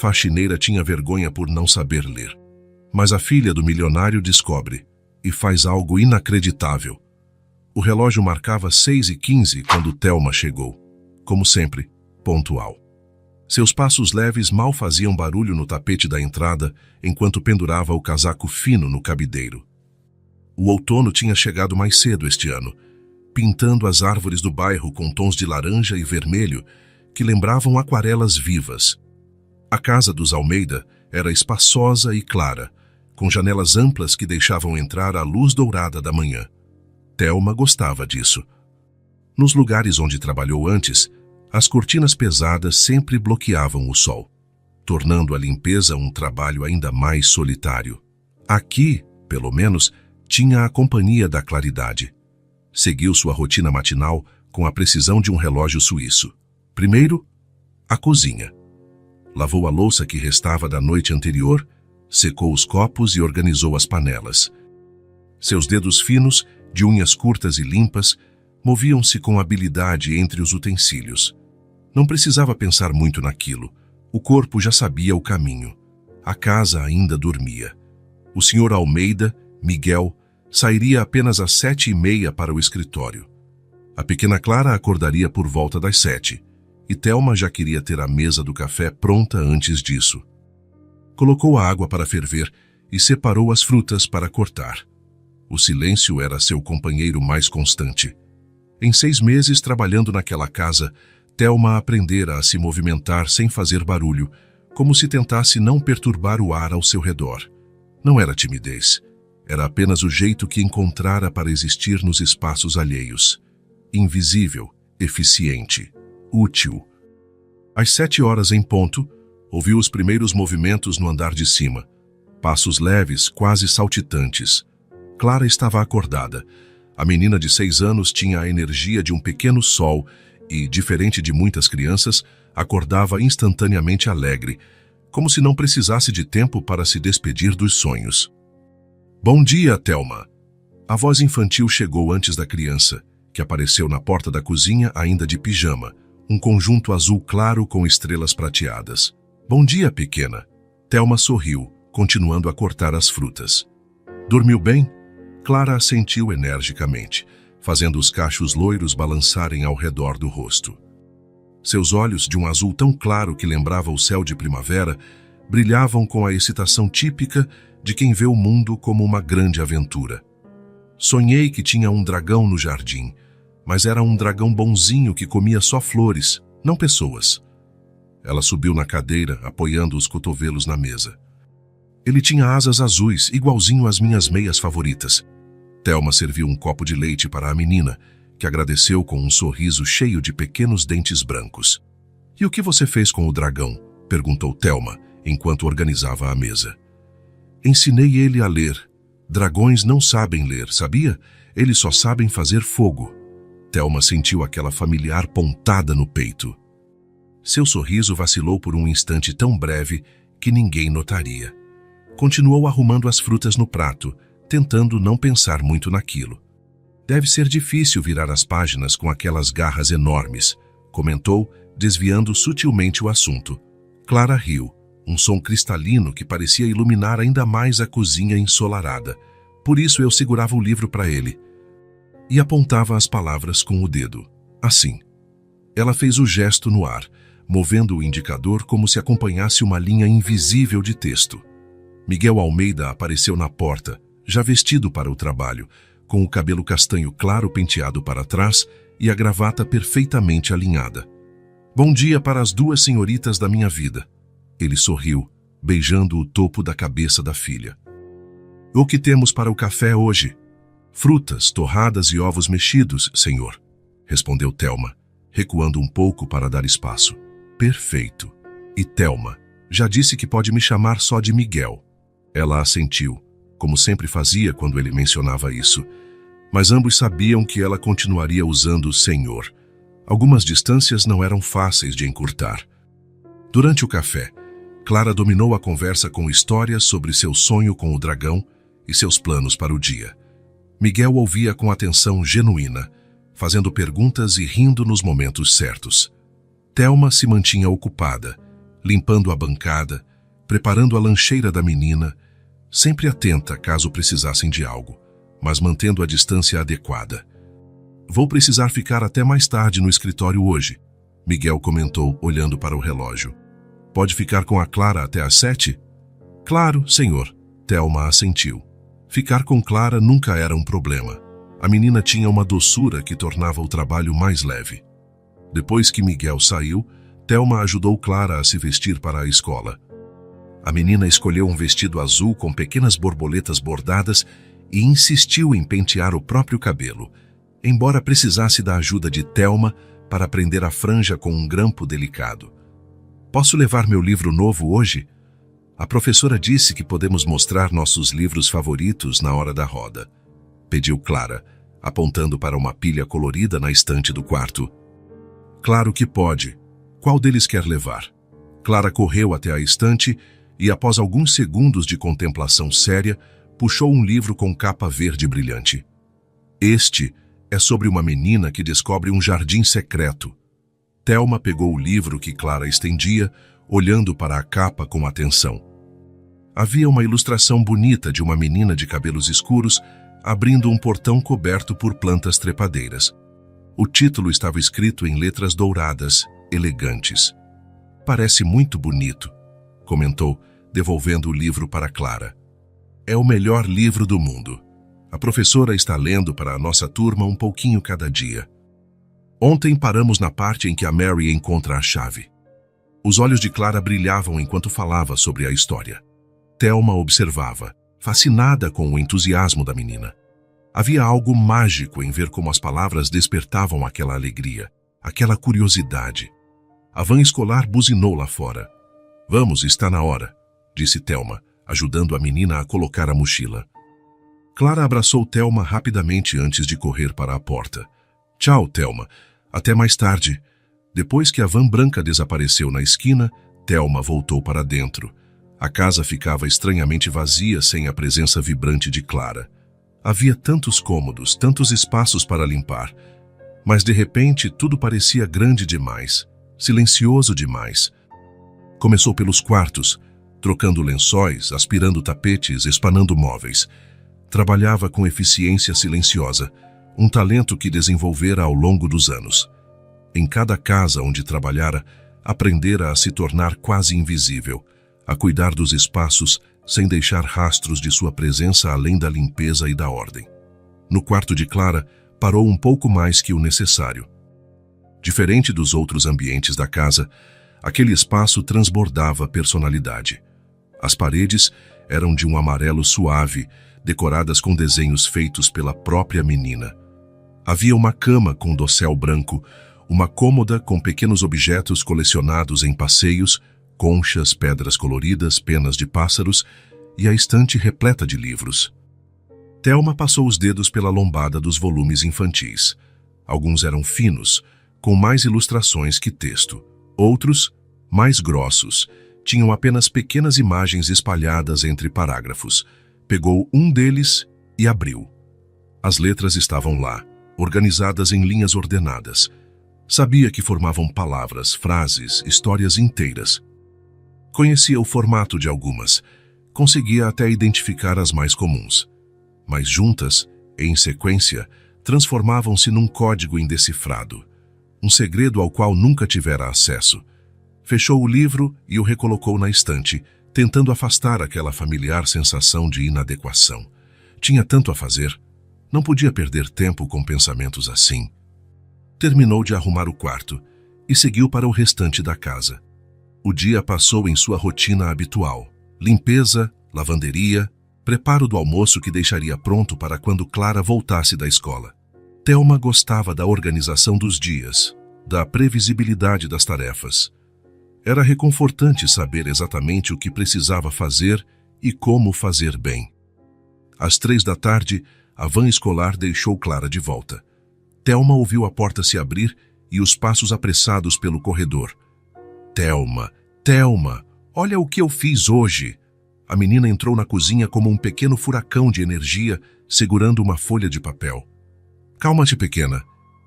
faxineira tinha vergonha por não saber ler. Mas a filha do milionário descobre e faz algo inacreditável. O relógio marcava 6h15 quando Thelma chegou. Como sempre, pontual. Seus passos leves mal faziam barulho no tapete da entrada enquanto pendurava o casaco fino no cabideiro. O outono tinha chegado mais cedo este ano, pintando as árvores do bairro com tons de laranja e vermelho que lembravam aquarelas vivas. A casa dos Almeida era espaçosa e clara, com janelas amplas que deixavam entrar a luz dourada da manhã. Thelma gostava disso. Nos lugares onde trabalhou antes, as cortinas pesadas sempre bloqueavam o sol, tornando a limpeza um trabalho ainda mais solitário. Aqui, pelo menos, tinha a companhia da claridade. Seguiu sua rotina matinal com a precisão de um relógio suíço. Primeiro, a cozinha. Lavou a louça que restava da noite anterior, secou os copos e organizou as panelas. Seus dedos finos, de unhas curtas e limpas, moviam-se com habilidade entre os utensílios. Não precisava pensar muito naquilo. O corpo já sabia o caminho. A casa ainda dormia. O Sr. Almeida, Miguel, sairia apenas às 7h30 para o escritório. A pequena Clara acordaria por volta das 7, e Thelma já queria ter a mesa do café pronta antes disso. Colocou a água para ferver e separou as frutas para cortar. O silêncio era seu companheiro mais constante. Em 6 meses trabalhando naquela casa, Thelma aprendera a se movimentar sem fazer barulho, como se tentasse não perturbar o ar ao seu redor. Não era timidez. Era apenas o jeito que encontrara para existir nos espaços alheios. Invisível, eficiente, útil. Às 7 horas em ponto, ouviu os primeiros movimentos no andar de cima. Passos leves, quase saltitantes. Clara estava acordada. A menina de 6 anos tinha a energia de um pequeno sol e, diferente de muitas crianças, acordava instantaneamente alegre, como se não precisasse de tempo para se despedir dos sonhos. Bom dia, Thelma. A voz infantil chegou antes da criança, que apareceu na porta da cozinha ainda de pijama, um conjunto azul claro com estrelas prateadas. Bom dia, pequena. Thelma sorriu, continuando a cortar as frutas. Dormiu bem? Clara assentiu energicamente, fazendo os cachos loiros balançarem ao redor do rosto. Seus olhos, de um azul tão claro que lembrava o céu de primavera, brilhavam com a excitação típica de quem vê o mundo como uma grande aventura. Sonhei que tinha um dragão no jardim, mas era um dragão bonzinho que comia só flores, não pessoas. Ela subiu na cadeira, apoiando os cotovelos na mesa. Ele tinha asas azuis, igualzinho às minhas meias favoritas. Thelma serviu um copo de leite para a menina, que agradeceu com um sorriso cheio de pequenos dentes brancos. E o que você fez com o dragão? Perguntou Thelma, enquanto organizava a mesa. Ensinei ele a ler. Dragões não sabem ler, sabia? Eles só sabem fazer fogo. Thelma sentiu aquela familiar pontada no peito. Seu sorriso vacilou por um instante tão breve que ninguém notaria. Continuou arrumando as frutas no prato, tentando não pensar muito naquilo. Deve ser difícil virar as páginas com aquelas garras enormes, comentou, desviando sutilmente o assunto. Clara riu, um som cristalino que parecia iluminar ainda mais a cozinha ensolarada. Por isso eu segurava o livro para ele. E apontava as palavras com o dedo. Assim. Ela fez o gesto no ar, movendo o indicador como se acompanhasse uma linha invisível de texto. Miguel Almeida apareceu na porta, já vestido para o trabalho, com o cabelo castanho claro penteado para trás e a gravata perfeitamente alinhada. Bom dia para as 2 senhoritas da minha vida. Ele sorriu, beijando o topo da cabeça da filha. O que temos para o café hoje? Frutas, torradas e ovos mexidos, senhor, respondeu Thelma, recuando um pouco para dar espaço. Perfeito. E Thelma, já disse que pode me chamar só de Miguel. Ela assentiu, como sempre fazia quando ele mencionava isso, mas ambos sabiam que ela continuaria usando o senhor. Algumas distâncias não eram fáceis de encurtar. Durante o café, Clara dominou a conversa com histórias sobre seu sonho com o dragão e seus planos para o dia. Miguel ouvia com atenção genuína, fazendo perguntas e rindo nos momentos certos. Thelma se mantinha ocupada, limpando a bancada, preparando a lancheira da menina, sempre atenta caso precisassem de algo, mas mantendo a distância adequada. Vou precisar ficar até mais tarde no escritório hoje, Miguel comentou, olhando para o relógio. Pode ficar com a Clara até às 7? Claro, senhor, Thelma assentiu. Ficar com Clara nunca era um problema. A menina tinha uma doçura que tornava o trabalho mais leve. Depois que Miguel saiu, Thelma ajudou Clara a se vestir para a escola. A menina escolheu um vestido azul com pequenas borboletas bordadas e insistiu em pentear o próprio cabelo, embora precisasse da ajuda de Thelma para prender a franja com um grampo delicado. Posso levar meu livro novo hoje? A professora disse que podemos mostrar nossos livros favoritos na hora da roda, pediu Clara, apontando para uma pilha colorida na estante do quarto. Claro que pode. Qual deles quer levar? Clara correu até a estante e, após alguns segundos de contemplação séria, puxou um livro com capa verde brilhante. Este é sobre uma menina que descobre um jardim secreto. Thelma pegou o livro que Clara estendia, olhando para a capa com atenção. Havia uma ilustração bonita de uma menina de cabelos escuros abrindo um portão coberto por plantas trepadeiras. O título estava escrito em letras douradas, elegantes. Parece muito bonito, comentou, devolvendo o livro para Clara. É o melhor livro do mundo. A professora está lendo para a nossa turma um pouquinho cada dia. Ontem paramos na parte em que a Mary encontra a chave. Os olhos de Clara brilhavam enquanto falava sobre a história. Thelma observava, fascinada com o entusiasmo da menina. Havia algo mágico em ver como as palavras despertavam aquela alegria, aquela curiosidade. A van escolar buzinou lá fora. Vamos, está na hora, disse Thelma, ajudando a menina a colocar a mochila. Clara abraçou Thelma rapidamente antes de correr para a porta. Tchau, Thelma. Até mais tarde. Depois que a van branca desapareceu na esquina, Thelma voltou para dentro. A casa ficava estranhamente vazia sem a presença vibrante de Clara. Havia tantos cômodos, tantos espaços para limpar. Mas de repente tudo parecia grande demais, silencioso demais. Começou pelos quartos, trocando lençóis, aspirando tapetes, espanando móveis. Trabalhava com eficiência silenciosa, um talento que desenvolvera ao longo dos anos. Em cada casa onde trabalhara, aprendera a se tornar quase invisível, a cuidar dos espaços sem deixar rastros de sua presença além da limpeza e da ordem. No quarto de Clara, parou um pouco mais que o necessário. Diferente dos outros ambientes da casa, aquele espaço transbordava personalidade. As paredes eram de um amarelo suave, decoradas com desenhos feitos pela própria menina. Havia uma cama com dossel branco, uma cômoda com pequenos objetos colecionados em passeios, conchas, pedras coloridas, penas de pássaros e a estante repleta de livros. Thelma passou os dedos pela lombada dos volumes infantis. Alguns eram finos, com mais ilustrações que texto. Outros, mais grossos, tinham apenas pequenas imagens espalhadas entre parágrafos. Pegou um deles e abriu. As letras estavam lá, organizadas em linhas ordenadas. Sabia que formavam palavras, frases, histórias inteiras. Conhecia o formato de algumas, conseguia até identificar as mais comuns. Mas juntas, em sequência, transformavam-se num código indecifrado, um segredo ao qual nunca tivera acesso. Fechou o livro e o recolocou na estante, tentando afastar aquela familiar sensação de inadequação. Tinha tanto a fazer, não podia perder tempo com pensamentos assim. Terminou de arrumar o quarto e seguiu para o restante da casa. O dia passou em sua rotina habitual: limpeza, lavanderia, preparo do almoço que deixaria pronto para quando Clara voltasse da escola. Thelma gostava da organização dos dias, da previsibilidade das tarefas. Era reconfortante saber exatamente o que precisava fazer e como fazer bem. Às 3 da tarde, a van escolar deixou Clara de volta. Thelma ouviu a porta se abrir e os passos apressados pelo corredor. Thelma, Thelma, olha o que eu fiz hoje! A menina entrou na cozinha como um pequeno furacão de energia, segurando uma folha de papel. Calma-te, pequena.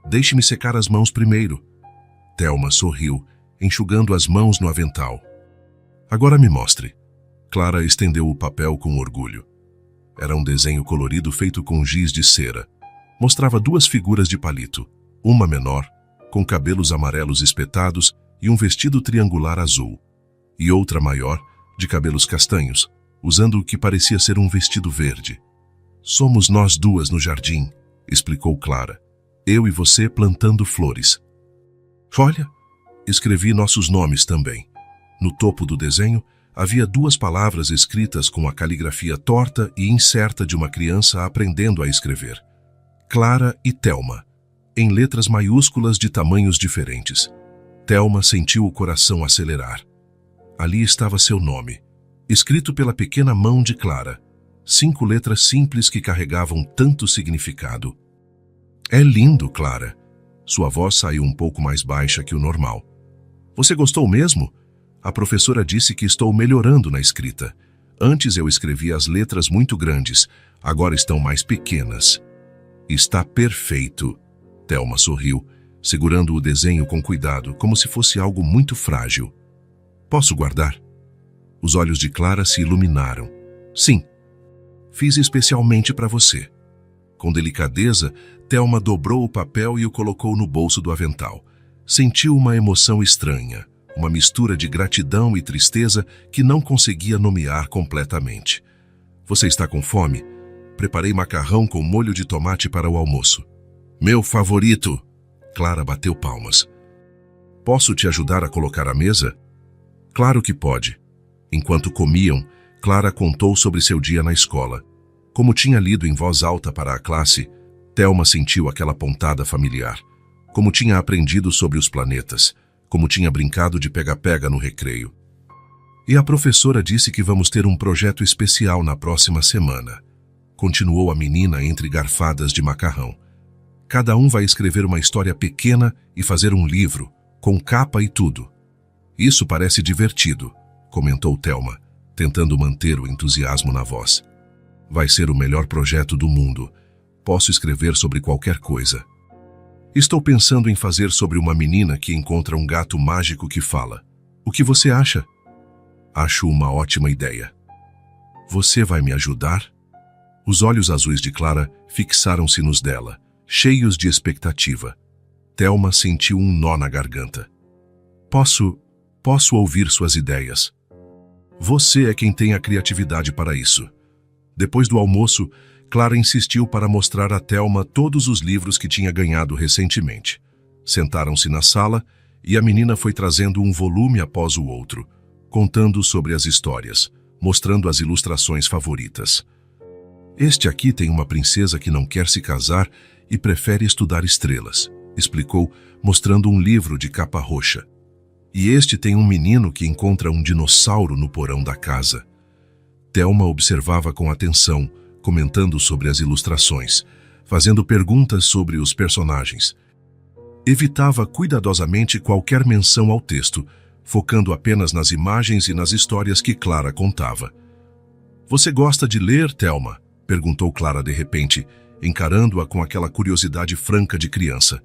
Deixe-me secar as mãos primeiro. Thelma sorriu, enxugando as mãos no avental. Agora me mostre. Clara estendeu o papel com orgulho. Era um desenho colorido feito com giz de cera. Mostrava duas figuras de palito, uma menor, com cabelos amarelos espetados e um vestido triangular azul, e outra maior, de cabelos castanhos, usando o que parecia ser um vestido verde. Somos nós duas no jardim, explicou Clara. Eu e você plantando flores. Olha, escrevi nossos nomes também. No topo do desenho, havia duas palavras escritas com a caligrafia torta e incerta de uma criança aprendendo a escrever. Clara e Thelma, em letras maiúsculas de tamanhos diferentes. Thelma sentiu o coração acelerar. Ali estava seu nome, escrito pela pequena mão de Clara. 5 letras simples que carregavam tanto significado. É lindo, Clara. Sua voz saiu um pouco mais baixa que o normal. Você gostou mesmo? A professora disse que estou melhorando na escrita. Antes eu escrevia as letras muito grandes, agora estão mais pequenas. Está perfeito. Thelma sorriu, segurando o desenho com cuidado, como se fosse algo muito frágil. Posso guardar? Os olhos de Clara se iluminaram. Sim. Fiz especialmente para você. Com delicadeza, Thelma dobrou o papel e o colocou no bolso do avental. Sentiu uma emoção estranha, uma mistura de gratidão e tristeza que não conseguia nomear completamente. Você está com fome? Preparei macarrão com molho de tomate para o almoço. Meu favorito! Clara bateu palmas. Posso te ajudar a colocar a mesa? Claro que pode. Enquanto comiam, Clara contou sobre seu dia na escola. Como tinha lido em voz alta para a classe, Thelma sentiu aquela pontada familiar. Como tinha aprendido sobre os planetas, como tinha brincado de pega-pega no recreio. E a professora disse que vamos ter um projeto especial na próxima semana. Continuou a menina entre garfadas de macarrão. Cada um vai escrever uma história pequena e fazer um livro, com capa e tudo. Isso parece divertido, comentou Thelma, tentando manter o entusiasmo na voz. Vai ser o melhor projeto do mundo. Posso escrever sobre qualquer coisa. Estou pensando em fazer sobre uma menina que encontra um gato mágico que fala. O que você acha? Acho uma ótima ideia. Você vai me ajudar? Os olhos azuis de Clara fixaram-se nos dela, cheios de expectativa. Thelma sentiu um nó na garganta. Posso ouvir suas ideias. Você é quem tem a criatividade para isso. Depois do almoço, Clara insistiu para mostrar a Thelma todos os livros que tinha ganhado recentemente. Sentaram-se na sala e a menina foi trazendo um volume após o outro, contando sobre as histórias, mostrando as ilustrações favoritas. Este aqui tem uma princesa que não quer se casar e prefere estudar estrelas, explicou, mostrando um livro de capa roxa. E este tem um menino que encontra um dinossauro no porão da casa. Thelma observava com atenção, comentando sobre as ilustrações, fazendo perguntas sobre os personagens. Evitava cuidadosamente qualquer menção ao texto, focando apenas nas imagens e nas histórias que Clara contava. Você gosta de ler, Thelma? Perguntou Clara de repente, encarando-a com aquela curiosidade franca de criança.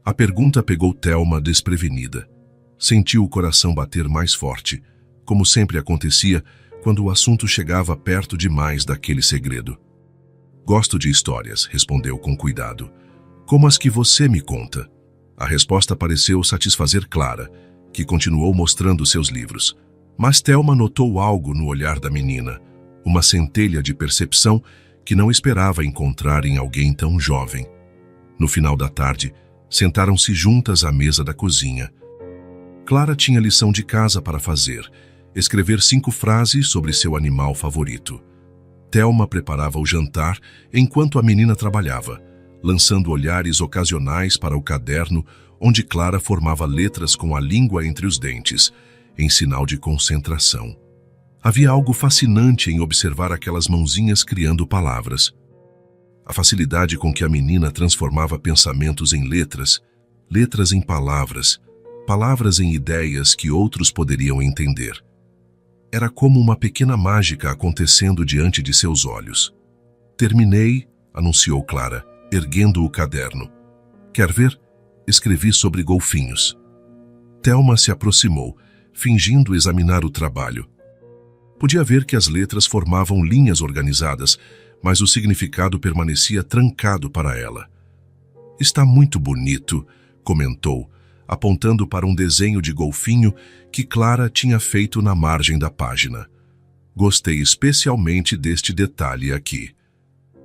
A pergunta pegou Thelma desprevenida. Sentiu o coração bater mais forte, como sempre acontecia quando o assunto chegava perto demais daquele segredo. Gosto de histórias, respondeu com cuidado. Como as que você me conta? A resposta pareceu satisfazer Clara, que continuou mostrando seus livros. Mas Thelma notou algo no olhar da menina, uma centelha de percepção que não esperava encontrar em alguém tão jovem. No final da tarde, sentaram-se juntas à mesa da cozinha. Clara tinha lição de casa para fazer, escrever 5 frases sobre seu animal favorito. Thelma preparava o jantar enquanto a menina trabalhava, lançando olhares ocasionais para o caderno onde Clara formava letras com a língua entre os dentes, em sinal de concentração. Havia algo fascinante em observar aquelas mãozinhas criando palavras. A facilidade com que a menina transformava pensamentos em letras, letras em palavras, palavras em ideias que outros poderiam entender. Era como uma pequena mágica acontecendo diante de seus olhos. Terminei, anunciou Clara, erguendo o caderno. Quer ver? Escrevi sobre golfinhos. Thelma se aproximou, fingindo examinar o trabalho. Podia ver que as letras formavam linhas organizadas, mas o significado permanecia trancado para ela. "Está muito bonito", comentou, apontando para um desenho de golfinho que Clara tinha feito na margem da página. "Gostei especialmente deste detalhe aqui."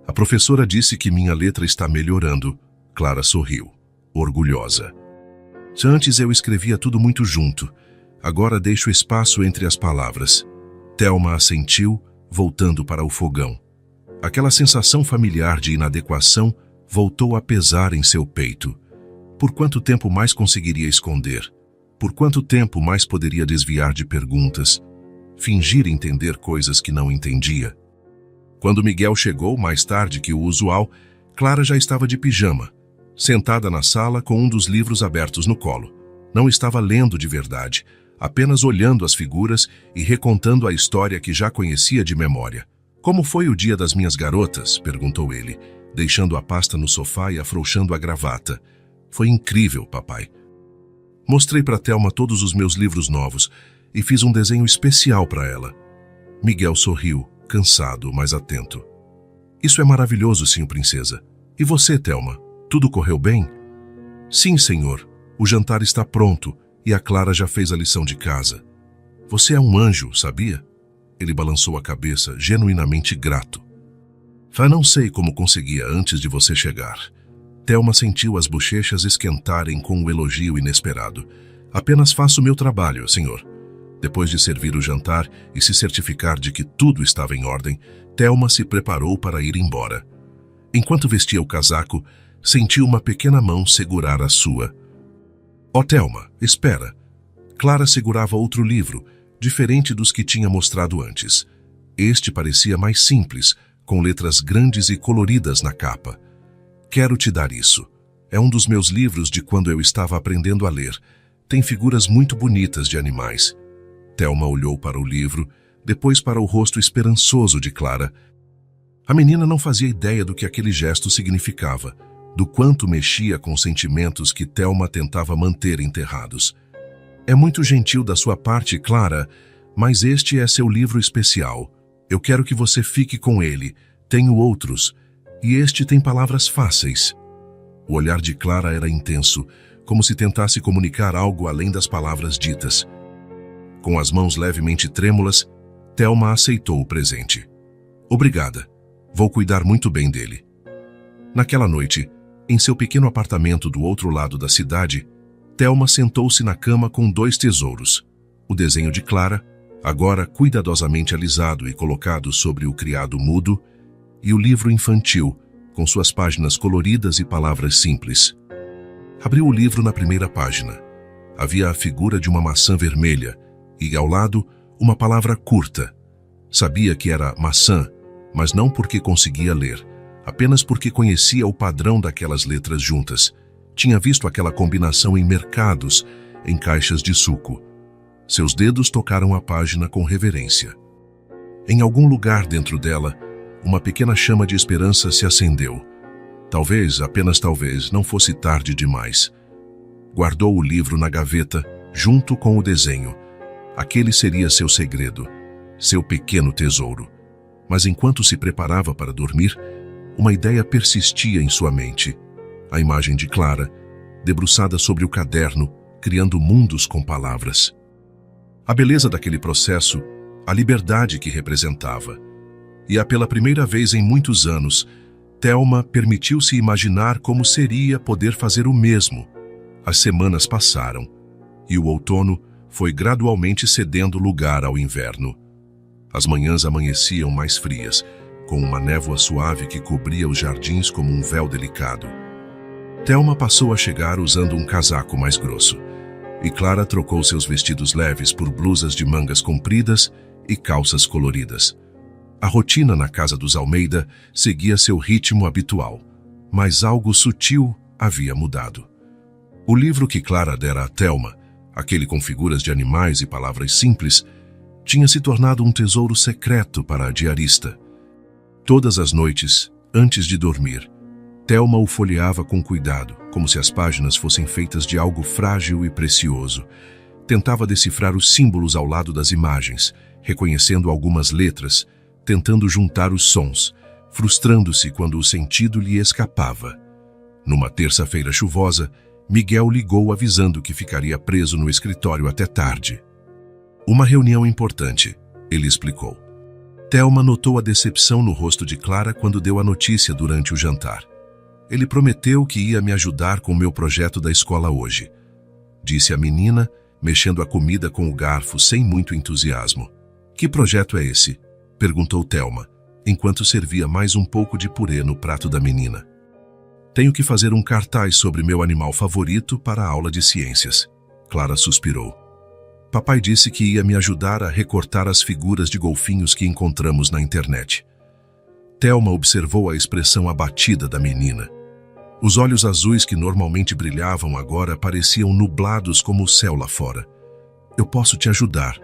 "A professora disse que minha letra está melhorando." Clara sorriu, orgulhosa. "Antes eu escrevia tudo muito junto. Agora deixo espaço entre as palavras." Thelma assentiu, voltando para o fogão. Aquela sensação familiar de inadequação voltou a pesar em seu peito. Por quanto tempo mais conseguiria esconder? Por quanto tempo mais poderia desviar de perguntas? Fingir entender coisas que não entendia? Quando Miguel chegou, mais tarde que o usual, Clara já estava de pijama, sentada na sala com um dos livros abertos no colo. Não estava lendo de verdade, apenas olhando as figuras e recontando a história que já conhecia de memória. "Como foi o dia das minhas garotas?" perguntou ele, deixando a pasta no sofá e afrouxando a gravata. "Foi incrível, papai. Mostrei para Thelma todos os meus livros novos e fiz um desenho especial para ela." Miguel sorriu, cansado, mas atento. "Isso é maravilhoso, sim, princesa. E você, Thelma? Tudo correu bem?" "Sim, senhor. O jantar está pronto e a Clara já fez a lição de casa." "Você é um anjo, sabia?" Ele balançou a cabeça, genuinamente grato. "Não sei como conseguia antes de você chegar." Thelma sentiu as bochechas esquentarem com um elogio inesperado. "Apenas faço meu trabalho, senhor." Depois de servir o jantar e se certificar de que tudo estava em ordem, Thelma se preparou para ir embora. Enquanto vestia o casaco, sentiu uma pequena mão segurar a sua. "Oh, Thelma, espera." Clara segurava outro livro, diferente dos que tinha mostrado antes. Este parecia mais simples, com letras grandes e coloridas na capa. "Quero te dar isso. É um dos meus livros de quando eu estava aprendendo a ler. Tem figuras muito bonitas de animais." Thelma olhou para o livro, depois para o rosto esperançoso de Clara. A menina não fazia ideia do que aquele gesto significava, do quanto mexia com sentimentos que Thelma tentava manter enterrados. "É muito gentil da sua parte, Clara, mas este é seu livro especial. Eu quero que você fique com ele. Tenho outros, e este tem palavras fáceis." O olhar de Clara era intenso, como se tentasse comunicar algo além das palavras ditas. Com as mãos levemente trêmulas, Thelma aceitou o presente. "Obrigada. Vou cuidar muito bem dele." Naquela noite, em seu pequeno apartamento do outro lado da cidade, Thelma sentou-se na cama com 2 tesouros. O desenho de Clara, agora cuidadosamente alisado e colocado sobre o criado mudo, e o livro infantil, com suas páginas coloridas e palavras simples. Abriu o livro na primeira página. Havia a figura de uma maçã vermelha e, ao lado, uma palavra curta. Sabia que era maçã, mas não porque conseguia ler, apenas porque conhecia o padrão daquelas letras juntas. Tinha visto aquela combinação em mercados, em caixas de suco. Seus dedos tocaram a página com reverência. Em algum lugar dentro dela, uma pequena chama de esperança se acendeu. Talvez, apenas talvez, não fosse tarde demais. Guardou o livro na gaveta, junto com o desenho. Aquele seria seu segredo, seu pequeno tesouro. Mas enquanto se preparava para dormir, uma ideia persistia em sua mente. A imagem de Clara, debruçada sobre o caderno, criando mundos com palavras. A beleza daquele processo, a liberdade que representava. E pela primeira vez em muitos anos, Thelma permitiu-se imaginar como seria poder fazer o mesmo. As semanas passaram, e o outono foi gradualmente cedendo lugar ao inverno. As manhãs amanheciam mais frias, com uma névoa suave que cobria os jardins como um véu delicado. Thelma passou a chegar usando um casaco mais grosso, e Clara trocou seus vestidos leves por blusas de mangas compridas e calças coloridas. A rotina na casa dos Almeida seguia seu ritmo habitual, mas algo sutil havia mudado. O livro que Clara dera a Thelma, aquele com figuras de animais e palavras simples, tinha se tornado um tesouro secreto para a diarista. Todas as noites, antes de dormir, Thelma o folheava com cuidado, como se as páginas fossem feitas de algo frágil e precioso. Tentava decifrar os símbolos ao lado das imagens, reconhecendo algumas letras, tentando juntar os sons, frustrando-se quando o sentido lhe escapava. Numa terça-feira chuvosa, Miguel ligou avisando que ficaria preso no escritório até tarde. Uma reunião importante, ele explicou. Thelma notou a decepção no rosto de Clara quando deu a notícia durante o jantar. Ele prometeu que ia me ajudar com o meu projeto da escola hoje, disse a menina, mexendo a comida com o garfo sem muito entusiasmo. Que projeto é esse? Perguntou Thelma, enquanto servia mais um pouco de purê no prato da menina. Tenho que fazer um cartaz sobre meu animal favorito para a aula de ciências. Clara suspirou. Papai disse que ia me ajudar a recortar as figuras de golfinhos que encontramos na internet. Thelma observou a expressão abatida da menina. Os olhos azuis que normalmente brilhavam agora pareciam nublados como o céu lá fora. Eu posso te ajudar,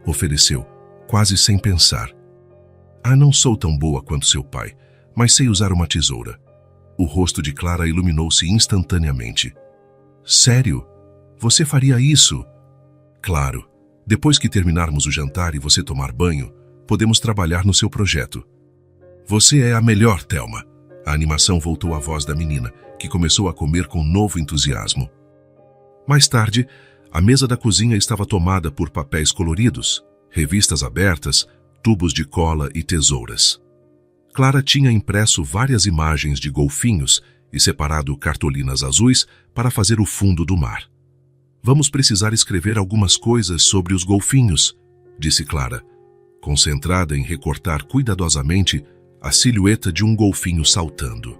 ofereceu, quase sem pensar. Não sou tão boa quanto seu pai, mas sei usar uma tesoura. O rosto de Clara iluminou-se instantaneamente. Sério? Você faria isso? Claro. Depois que terminarmos o jantar e você tomar banho, podemos trabalhar no seu projeto. Você é a melhor, Thelma. A animação voltou à voz da menina, que começou a comer com novo entusiasmo. Mais tarde, a mesa da cozinha estava tomada por papéis coloridos, revistas abertas, tubos de cola e tesouras. Clara tinha impresso várias imagens de golfinhos e separado cartolinas azuis para fazer o fundo do mar. Vamos precisar escrever algumas coisas sobre os golfinhos, disse Clara, concentrada em recortar cuidadosamente a silhueta de um golfinho saltando.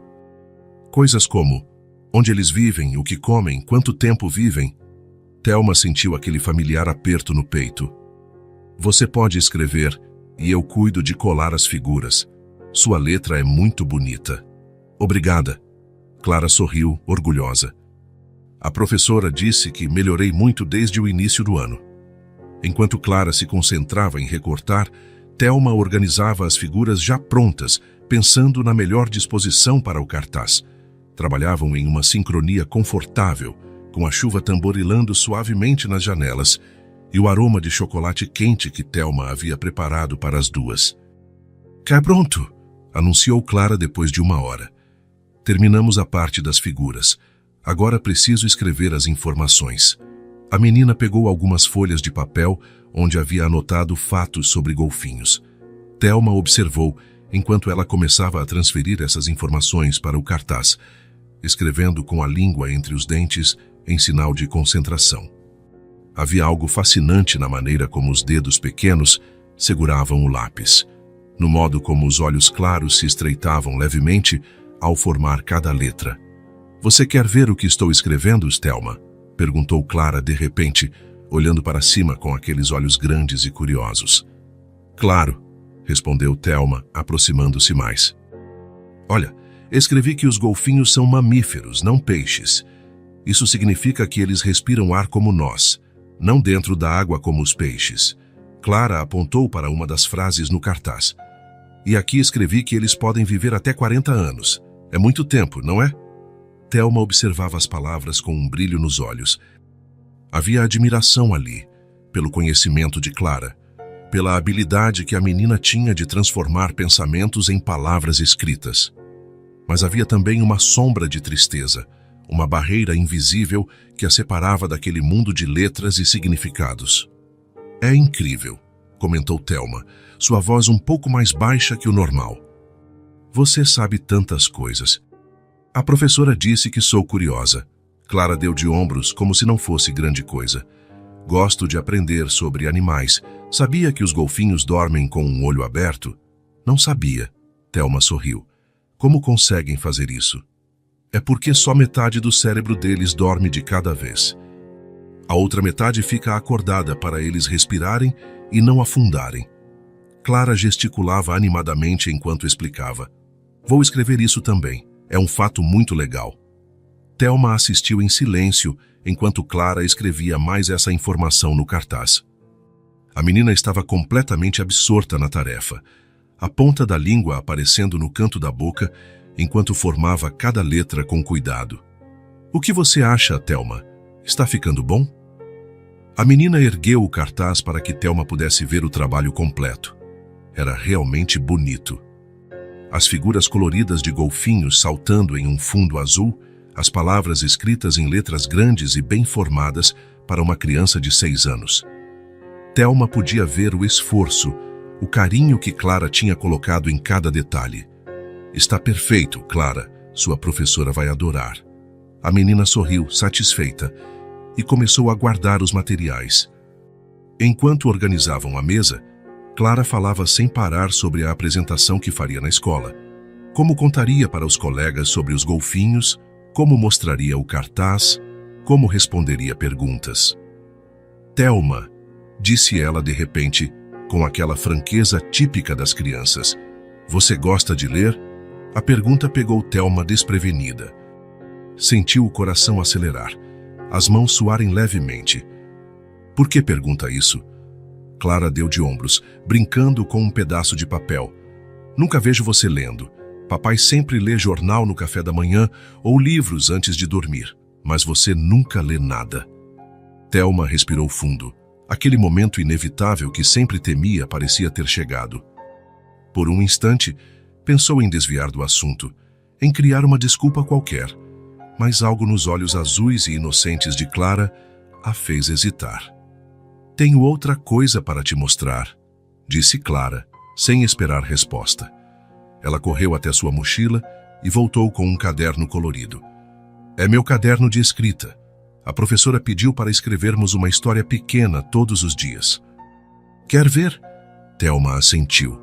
Coisas como onde eles vivem, o que comem, quanto tempo vivem. Thelma sentiu aquele familiar aperto no peito. Você pode escrever e eu cuido de colar as figuras. Sua letra é muito bonita. Obrigada. Clara sorriu, orgulhosa. A professora disse que melhorei muito desde o início do ano. Enquanto Clara se concentrava em recortar, Thelma organizava as figuras já prontas, pensando na melhor disposição para o cartaz. Trabalhavam em uma sincronia confortável, com a chuva tamborilando suavemente nas janelas e o aroma de chocolate quente que Thelma havia preparado para as duas. Cá pronto, anunciou Clara depois de 1 hora. Terminamos a parte das figuras. Agora preciso escrever as informações. A menina pegou algumas folhas de papel onde havia anotado fatos sobre golfinhos. Thelma observou enquanto ela começava a transferir essas informações para o cartaz, escrevendo com a língua entre os dentes em sinal de concentração. Havia algo fascinante na maneira como os dedos pequenos seguravam o lápis, no modo como os olhos claros se estreitavam levemente ao formar cada letra. Você quer ver o que estou escrevendo, Thelma? Perguntou Clara de repente, olhando para cima com aqueles olhos grandes e curiosos. Claro, respondeu Thelma, aproximando-se mais. Olha, escrevi que os golfinhos são mamíferos, não peixes. Isso significa que eles respiram ar como nós, não dentro da água como os peixes. Clara apontou para uma das frases no cartaz. E aqui escrevi que eles podem viver até 40 anos. É muito tempo, não é? Thelma observava as palavras com um brilho nos olhos. Havia admiração ali, pelo conhecimento de Clara, pela habilidade que a menina tinha de transformar pensamentos em palavras escritas. Mas havia também uma sombra de tristeza, uma barreira invisível que a separava daquele mundo de letras e significados. É incrível, comentou Thelma, sua voz um pouco mais baixa que o normal. Você sabe tantas coisas. A professora disse que sou curiosa. Clara deu de ombros como se não fosse grande coisa. Gosto de aprender sobre animais. Sabia que os golfinhos dormem com um olho aberto? Não sabia. Thelma sorriu. Como conseguem fazer isso? É porque só metade do cérebro deles dorme de cada vez. A outra metade fica acordada para eles respirarem e não afundarem. Clara gesticulava animadamente enquanto explicava. Vou escrever isso também. É um fato muito legal. Thelma assistiu em silêncio enquanto Clara escrevia mais essa informação no cartaz. A menina estava completamente absorta na tarefa, a ponta da língua aparecendo no canto da boca enquanto formava cada letra com cuidado. O que você acha, Thelma? Está ficando bom? A menina ergueu o cartaz para que Thelma pudesse ver o trabalho completo. Era realmente bonito. As figuras coloridas de golfinhos saltando em um fundo azul, as palavras escritas em letras grandes e bem formadas para uma criança de 6 anos. Thelma podia ver o esforço, o carinho que Clara tinha colocado em cada detalhe. Está perfeito, Clara, sua professora vai adorar. A menina sorriu, satisfeita, e começou a guardar os materiais. Enquanto organizavam a mesa, Clara falava sem parar sobre a apresentação que faria na escola. Como contaria para os colegas sobre os golfinhos, como mostraria o cartaz, como responderia perguntas. Thelma, disse ela de repente, com aquela franqueza típica das crianças. Você gosta de ler? A pergunta pegou Thelma desprevenida. Sentiu o coração acelerar, as mãos suarem levemente. Por que pergunta isso? Clara deu de ombros, brincando com um pedaço de papel. Nunca vejo você lendo. Papai sempre lê jornal no café da manhã ou livros antes de dormir, mas você nunca lê nada. Thelma respirou fundo. Aquele momento inevitável que sempre temia parecia ter chegado. Por um instante, pensou em desviar do assunto, em criar uma desculpa qualquer, mas algo nos olhos azuis e inocentes de Clara a fez hesitar. Tenho outra coisa para te mostrar, disse Clara, sem esperar resposta. Ela correu até sua mochila e voltou com um caderno colorido. É meu caderno de escrita. A professora pediu para escrevermos uma história pequena todos os dias. Quer ver? Thelma assentiu.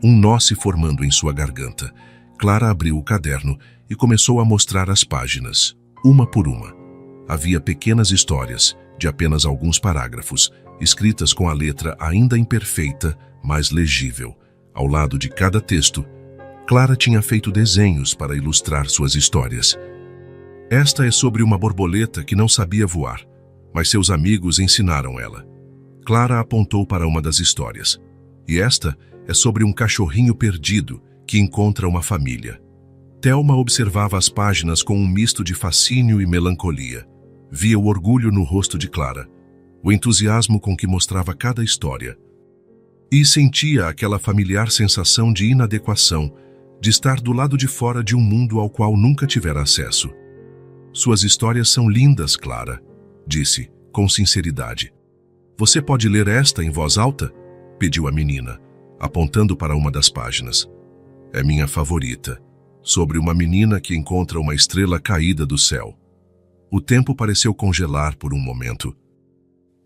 Um nó se formando em sua garganta. Clara abriu o caderno e começou a mostrar as páginas, uma por uma. Havia pequenas histórias, de apenas alguns parágrafos, escritas com a letra ainda imperfeita, mas legível. Ao lado de cada texto, Clara tinha feito desenhos para ilustrar suas histórias. Esta é sobre uma borboleta que não sabia voar, mas seus amigos ensinaram ela. Clara apontou para uma das histórias. E esta é sobre um cachorrinho perdido que encontra uma família. Thelma observava as páginas com um misto de fascínio e melancolia. Via o orgulho no rosto de Clara, o entusiasmo com que mostrava cada história. E sentia aquela familiar sensação de inadequação, de estar do lado de fora de um mundo ao qual nunca tivera acesso. Suas histórias são lindas, Clara, disse, com sinceridade. Você pode ler esta em voz alta? Pediu a menina, apontando para uma das páginas. É minha favorita, sobre uma menina que encontra uma estrela caída do céu. O tempo pareceu congelar por um momento.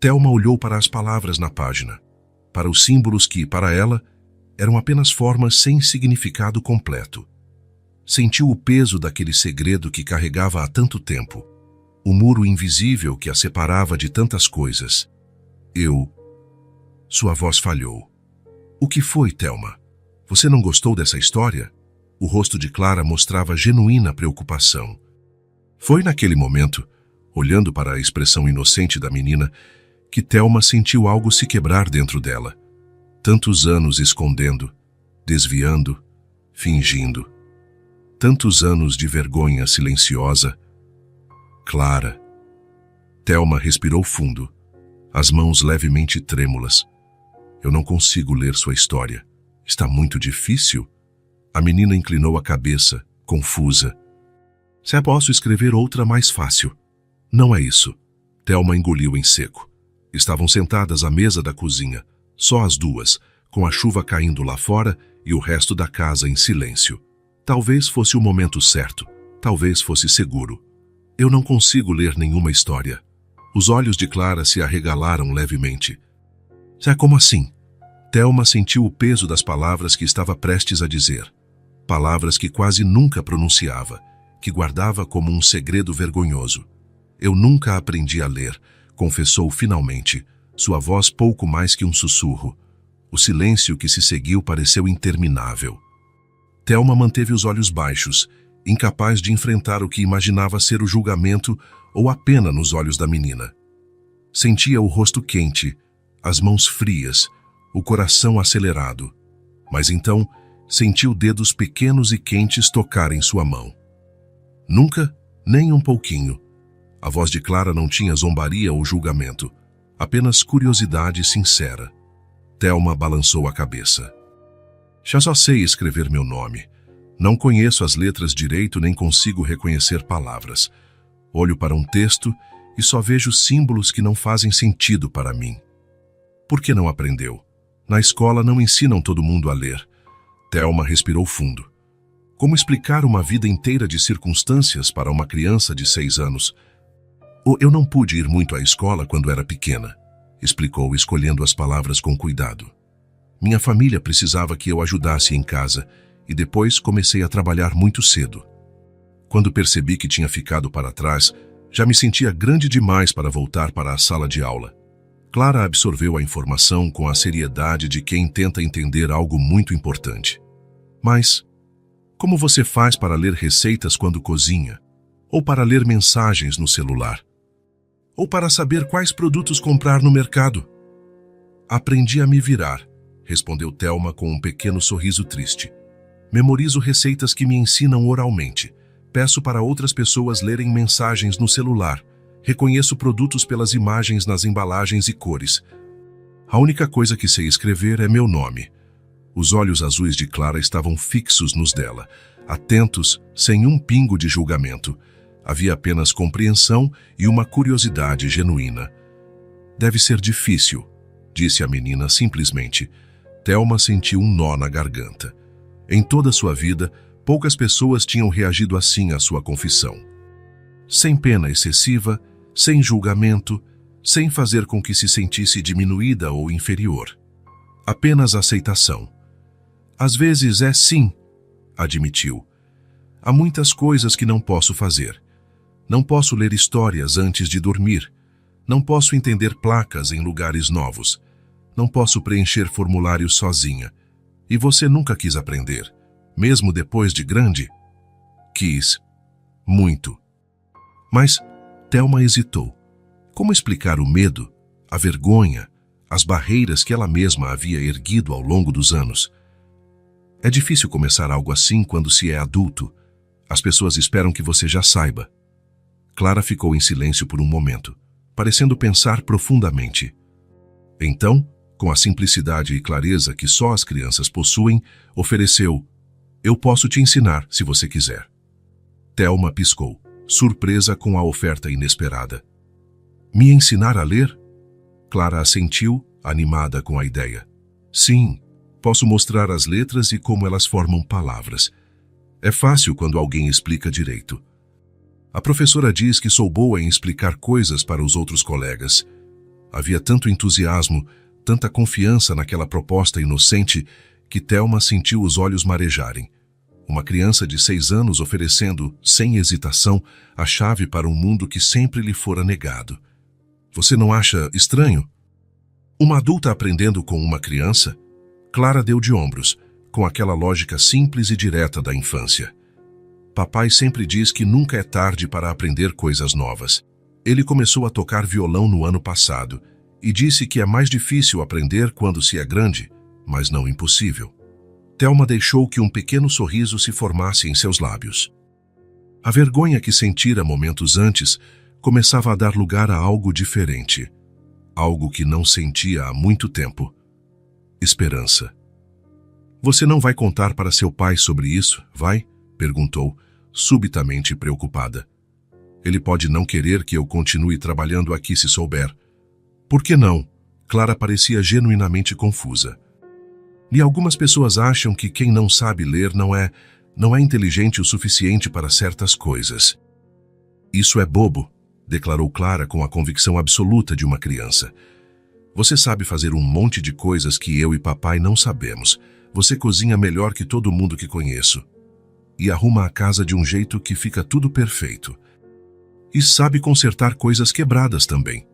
Thelma olhou para as palavras na página, para os símbolos que, para ela, eram apenas formas sem significado completo. Sentiu o peso daquele segredo que carregava há tanto tempo, o muro invisível que a separava de tantas coisas. Sua voz falhou. O que foi, Thelma? Você não gostou dessa história? O rosto de Clara mostrava genuína preocupação. Foi naquele momento, olhando para a expressão inocente da menina, que Thelma sentiu algo se quebrar dentro dela. Tantos anos escondendo, desviando, fingindo. Tantos anos de vergonha silenciosa. Clara. Thelma respirou fundo, as mãos levemente trêmulas. Eu não consigo ler sua história. Está muito difícil? A menina inclinou a cabeça, confusa. Se posso escrever outra mais fácil. Não é isso. Thelma engoliu em seco. Estavam sentadas à mesa da cozinha, só as duas, com a chuva caindo lá fora e o resto da casa em silêncio. Talvez fosse o momento certo, talvez fosse seguro. Eu não consigo ler nenhuma história. Os olhos de Clara se arregalaram levemente. Como assim? Thelma sentiu o peso das palavras que estava prestes a dizer. Palavras que quase nunca pronunciava, que guardava como um segredo vergonhoso. Eu nunca aprendi a ler, confessou finalmente, sua voz pouco mais que um sussurro. O silêncio que se seguiu pareceu interminável. Thelma manteve os olhos baixos, incapaz de enfrentar o que imaginava ser o julgamento ou a pena nos olhos da menina. Sentia o rosto quente, as mãos frias, o coração acelerado. Mas então, sentiu dedos pequenos e quentes tocarem sua mão. Nunca, nem um pouquinho. A voz de Clara não tinha zombaria ou julgamento. Apenas curiosidade sincera. Thelma balançou a cabeça. Já só sei escrever meu nome. Não conheço as letras direito nem consigo reconhecer palavras. Olho para um texto e só vejo símbolos que não fazem sentido para mim. Por que não aprendeu? Na escola não ensinam todo mundo a ler. Thelma respirou fundo. Como explicar uma vida inteira de circunstâncias para uma criança de 6 anos? Eu não pude ir muito à escola quando era pequena, explicou, escolhendo as palavras com cuidado. Minha família precisava que eu ajudasse em casa e depois comecei a trabalhar muito cedo. Quando percebi que tinha ficado para trás, já me sentia grande demais para voltar para a sala de aula. Clara absorveu a informação com a seriedade de quem tenta entender algo muito importante. Mas, como você faz para ler receitas quando cozinha? Ou para ler mensagens no celular? Ou para saber quais produtos comprar no mercado? Aprendi a me virar, respondeu Thelma com um pequeno sorriso triste. Memorizo receitas que me ensinam oralmente. Peço para outras pessoas lerem mensagens no celular. Reconheço produtos pelas imagens nas embalagens e cores. A única coisa que sei escrever é meu nome. Os olhos azuis de Clara estavam fixos nos dela, atentos, sem um pingo de julgamento. Havia apenas compreensão e uma curiosidade genuína. Deve ser difícil, disse a menina simplesmente. Thelma sentiu um nó na garganta. Em toda sua vida, poucas pessoas tinham reagido assim à sua confissão. Sem pena excessiva, sem julgamento, sem fazer com que se sentisse diminuída ou inferior. Apenas aceitação. Às vezes é sim, admitiu. Há muitas coisas que não posso fazer. Não posso ler histórias antes de dormir. Não posso entender placas em lugares novos. Não posso preencher formulários sozinha. E você nunca quis aprender, mesmo depois de grande? Quis. Muito. Mas Thelma hesitou. Como explicar o medo, a vergonha, as barreiras que ela mesma havia erguido ao longo dos anos? É difícil começar algo assim quando se é adulto. As pessoas esperam que você já saiba. Clara ficou em silêncio por um momento, parecendo pensar profundamente. Então, com a simplicidade e clareza que só as crianças possuem, ofereceu: "Eu posso te ensinar, se você quiser." Thelma piscou, surpresa com a oferta inesperada. "Me ensinar a ler?" Clara assentiu, animada com a ideia. "Sim, posso mostrar as letras e como elas formam palavras. É fácil quando alguém explica direito. A professora diz que sou boa em explicar coisas para os outros colegas." Havia tanto entusiasmo, tanta confiança naquela proposta inocente, que Thelma sentiu os olhos marejarem. Uma criança de 6 anos oferecendo, sem hesitação, a chave para um mundo que sempre lhe fora negado. Você não acha estranho? Uma adulta aprendendo com uma criança? Clara deu de ombros, com aquela lógica simples e direta da infância. Papai sempre diz que nunca é tarde para aprender coisas novas. Ele começou a tocar violão no ano passado e disse que é mais difícil aprender quando se é grande, mas não impossível. Thelma deixou que um pequeno sorriso se formasse em seus lábios. A vergonha que sentira momentos antes começava a dar lugar a algo diferente, algo que não sentia há muito tempo. Esperança. "Você não vai contar para seu pai sobre isso, vai?" perguntou, subitamente preocupada. "Ele pode não querer que eu continue trabalhando aqui se souber." "Por que não?" Clara parecia genuinamente confusa. "E algumas pessoas acham que quem não sabe ler não é inteligente o suficiente para certas coisas." "Isso é bobo", declarou Clara com a convicção absoluta de uma criança. "Você sabe fazer um monte de coisas que eu e papai não sabemos. Você cozinha melhor que todo mundo que conheço. E arruma a casa de um jeito que fica tudo perfeito. E sabe consertar coisas quebradas também."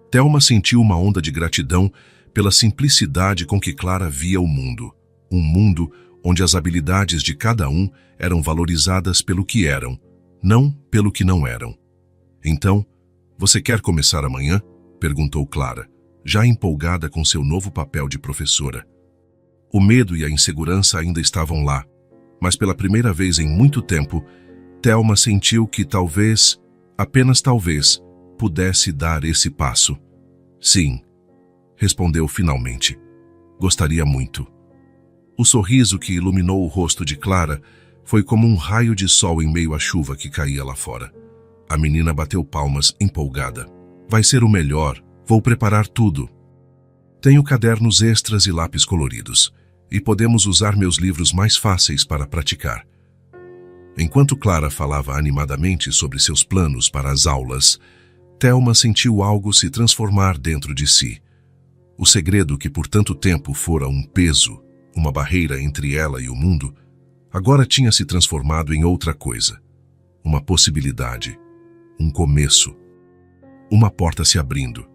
Thelma sentiu uma onda de gratidão pela simplicidade com que Clara via o mundo. Um mundo onde as habilidades de cada um eram valorizadas pelo que eram, não pelo que não eram. "Então, você quer começar amanhã?" perguntou Clara, já empolgada com seu novo papel de professora. O medo e a insegurança ainda estavam lá, mas pela primeira vez em muito tempo, Thelma sentiu que talvez, apenas talvez, pudesse dar esse passo. Sim, respondeu finalmente. Gostaria muito. O sorriso que iluminou o rosto de Clara foi como um raio de sol em meio à chuva que caía lá fora. A menina bateu palmas, empolgada. Vai ser o melhor, vou preparar tudo. Tenho cadernos extras e lápis coloridos, e podemos usar meus livros mais fáceis para praticar. Enquanto Clara falava animadamente sobre seus planos para as aulas, Thelma sentiu algo se transformar dentro de si. O segredo que por tanto tempo fora um peso, uma barreira entre ela e o mundo, agora tinha se transformado em outra coisa. Uma possibilidade, um começo. Uma porta se abrindo.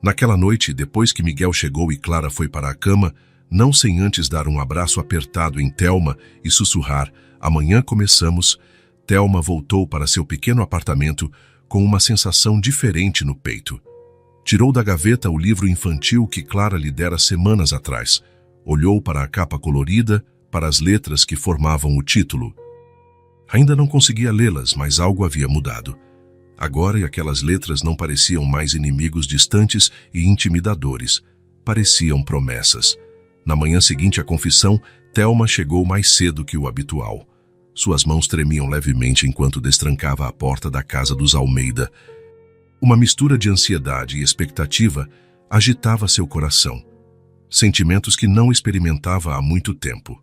Naquela noite, depois que Miguel chegou e Clara foi para a cama, não sem antes dar um abraço apertado em Thelma e sussurrar: "Amanhã começamos", Thelma voltou para seu pequeno apartamento com uma sensação diferente no peito. Tirou da gaveta o livro infantil que Clara lhe dera semanas atrás. Olhou para a capa colorida, para as letras que formavam o título. Ainda não conseguia lê-las, mas algo havia mudado. Agora aquelas letras não pareciam mais inimigos distantes e intimidadores. Pareciam promessas. Na manhã seguinte à confissão, Thelma chegou mais cedo que o habitual. Suas mãos tremiam levemente enquanto destrancava a porta da casa dos Almeida. Uma mistura de ansiedade e expectativa agitava seu coração. Sentimentos que não experimentava há muito tempo.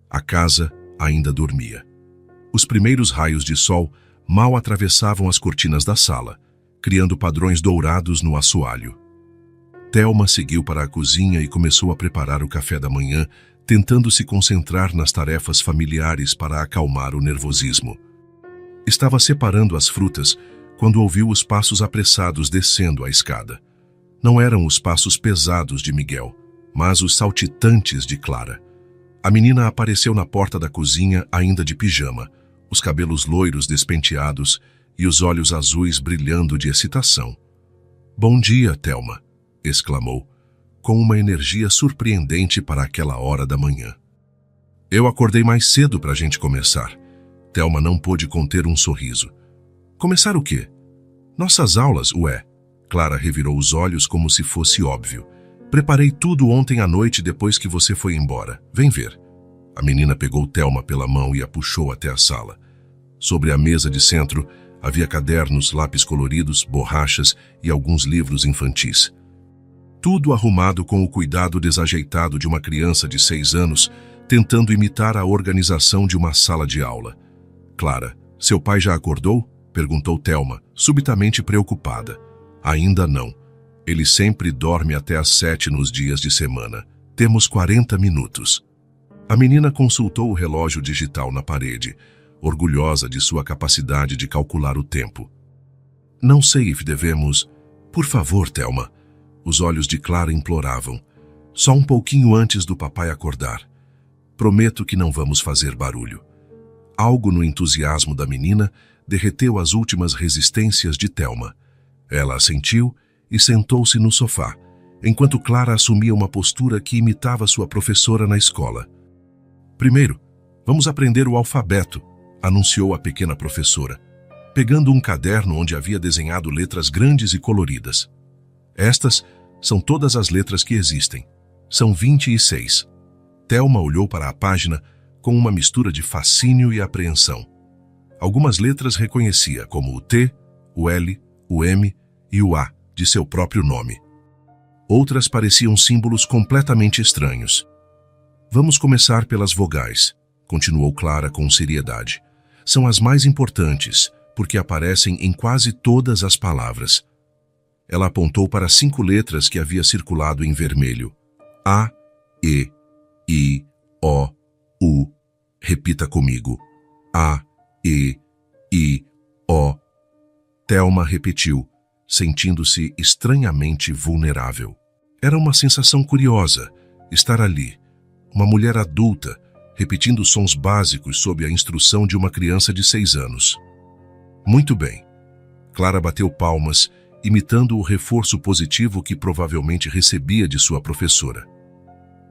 A casa ainda dormia. Os primeiros raios de sol mal atravessavam as cortinas da sala, criando padrões dourados no assoalho. Thelma seguiu para a cozinha e começou a preparar o café da manhã, tentando se concentrar nas tarefas familiares para acalmar o nervosismo. Estava separando as frutas quando ouviu os passos apressados descendo a escada. Não eram os passos pesados de Miguel, mas os saltitantes de Clara. A menina apareceu na porta da cozinha ainda de pijama, os cabelos loiros despenteados e os olhos azuis brilhando de excitação. "Bom dia, Thelma", exclamou, com uma energia surpreendente para aquela hora da manhã. "Eu acordei mais cedo para a gente começar." Thelma não pôde conter um sorriso. "Começar o quê?" "Nossas aulas, ué." Clara revirou os olhos como se fosse óbvio. "Preparei tudo ontem à noite depois que você foi embora. Vem ver." A menina pegou Thelma pela mão e a puxou até a sala. Sobre a mesa de centro havia cadernos, lápis coloridos, borrachas e alguns livros infantis. Tudo arrumado com o cuidado desajeitado de uma criança de 6 anos, tentando imitar a organização de uma sala de aula. "Clara, seu pai já acordou?" perguntou Thelma, subitamente preocupada. "Ainda não. Ele sempre dorme até às 7 nos dias de semana. Temos 40 minutos. A menina consultou o relógio digital na parede, orgulhosa de sua capacidade de calcular o tempo. "Não sei se devemos..." "Por favor, Thelma." Os olhos de Clara imploravam. "Só um pouquinho antes do papai acordar. Prometo que não vamos fazer barulho." Algo no entusiasmo da menina derreteu as últimas resistências de Thelma. Ela assentiu e sentou-se no sofá, enquanto Clara assumia uma postura que imitava sua professora na escola. "Primeiro, vamos aprender o alfabeto", anunciou a pequena professora, pegando um caderno onde havia desenhado letras grandes e coloridas. "Estas são todas as letras que existem. São 26. Thelma olhou para a página com uma mistura de fascínio e apreensão. Algumas letras reconhecia, como o T, o L, o M e o A, de seu próprio nome. Outras pareciam símbolos completamente estranhos. "Vamos começar pelas vogais", continuou Clara com seriedade. "São as mais importantes, porque aparecem em quase todas as palavras." Ela apontou para 5 letras que havia circulado em vermelho. A, E, I, O, U. Repita comigo. A, E, I, O. Thelma repetiu, sentindo-se estranhamente vulnerável. Era uma sensação curiosa, estar ali, uma mulher adulta, repetindo sons básicos sob a instrução de uma criança de 6 anos. "Muito bem." Clara bateu palmas, imitando o reforço positivo que provavelmente recebia de sua professora.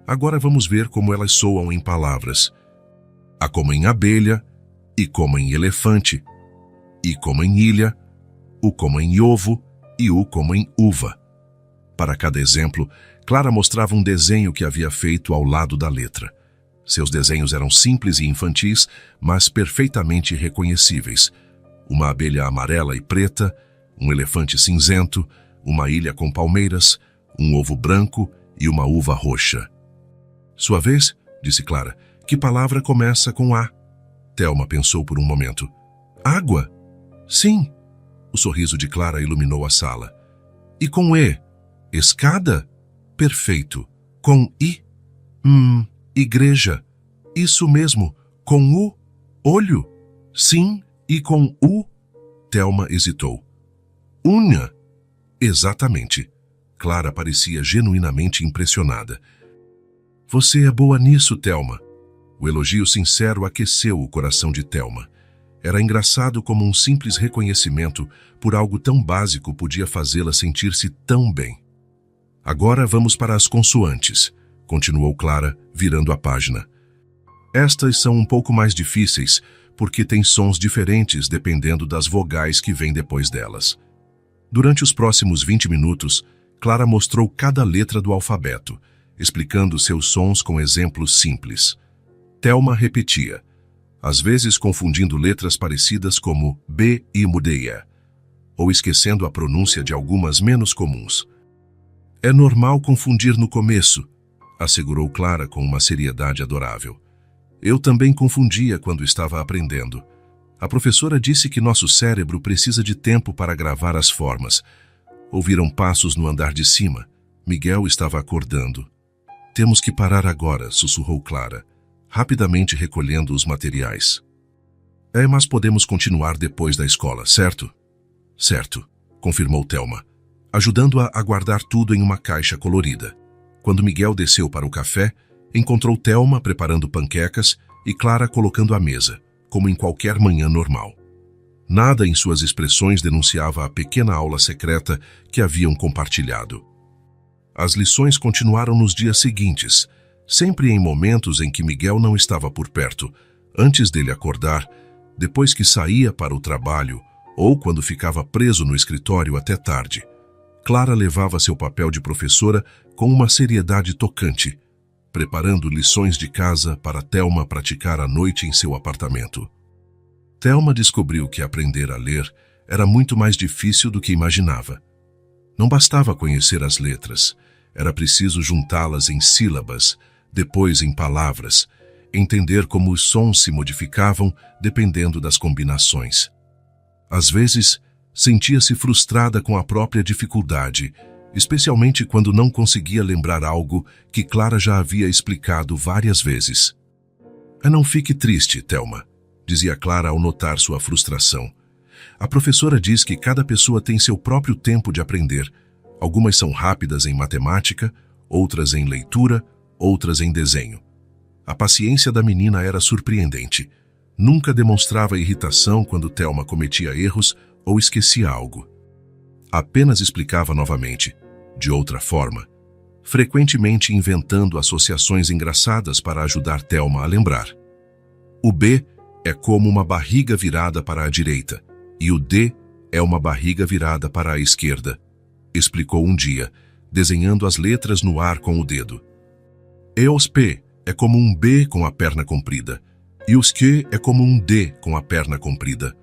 "Agora vamos ver como elas soam em palavras. A como em abelha, I como em elefante, I como em ilha, U como em ovo e U como em uva." Para cada exemplo, Clara mostrava um desenho que havia feito ao lado da letra. Seus desenhos eram simples e infantis, mas perfeitamente reconhecíveis. Uma abelha amarela e preta, um elefante cinzento, uma ilha com palmeiras, um ovo branco e uma uva roxa. Sua vez, disse Clara. Que palavra começa com A? Thelma pensou por um momento. Água? Sim. O sorriso de Clara iluminou a sala. E com E? Escada? Perfeito. Com I? Igreja. Isso mesmo. Com U? Olho? Sim. E com U? Thelma hesitou. Unha? Exatamente. Clara parecia genuinamente impressionada. Você é boa nisso, Thelma. O elogio sincero aqueceu o coração de Thelma. Era engraçado como um simples reconhecimento por algo tão básico podia fazê-la sentir-se tão bem. Agora vamos para as consoantes, continuou Clara, virando a página. Estas são um pouco mais difíceis, porque têm sons diferentes dependendo das vogais que vêm depois delas. Durante os próximos 20 minutos, Clara mostrou cada letra do alfabeto, explicando seus sons com exemplos simples. Thelma repetia, às vezes confundindo letras parecidas como B e mudeia, ou esquecendo a pronúncia de algumas menos comuns. É normal confundir no começo, assegurou Clara com uma seriedade adorável. Eu também confundia quando estava aprendendo. A professora disse que nosso cérebro precisa de tempo para gravar as formas. Ouviram passos no andar de cima. Miguel estava acordando. Temos que parar agora, sussurrou Clara, rapidamente recolhendo os materiais. Mas podemos continuar depois da escola, certo? Certo, confirmou Thelma, ajudando-a a guardar tudo em uma caixa colorida. Quando Miguel desceu para o café, encontrou Thelma preparando panquecas e Clara colocando a mesa, como em qualquer manhã normal. Nada em suas expressões denunciava a pequena aula secreta que haviam compartilhado. As lições continuaram nos dias seguintes, sempre em momentos em que Miguel não estava por perto, antes dele acordar, depois que saía para o trabalho ou quando ficava preso no escritório até tarde. Clara levava seu papel de professora com uma seriedade tocante, preparando lições de casa para Thelma praticar à noite em seu apartamento. Thelma descobriu que aprender a ler era muito mais difícil do que imaginava. Não bastava conhecer as letras, era preciso juntá-las em sílabas, depois em palavras, entender como os sons se modificavam dependendo das combinações. Às vezes, sentia-se frustrada com a própria dificuldade, especialmente quando não conseguia lembrar algo que Clara já havia explicado várias vezes. Não fique triste, Thelma, dizia Clara ao notar sua frustração. A professora diz que cada pessoa tem seu próprio tempo de aprender. Algumas são rápidas em matemática, outras em leitura, outras em desenho. A paciência da menina era surpreendente. Nunca demonstrava irritação quando Thelma cometia erros ou esquecia algo. Apenas explicava novamente, de outra forma, frequentemente inventando associações engraçadas para ajudar Thelma a lembrar. O B é como uma barriga virada para a direita, e o D é uma barriga virada para a esquerda, explicou um dia, desenhando as letras no ar com o dedo. E os P é como um B com a perna comprida, e os Q é como um D com a perna comprida.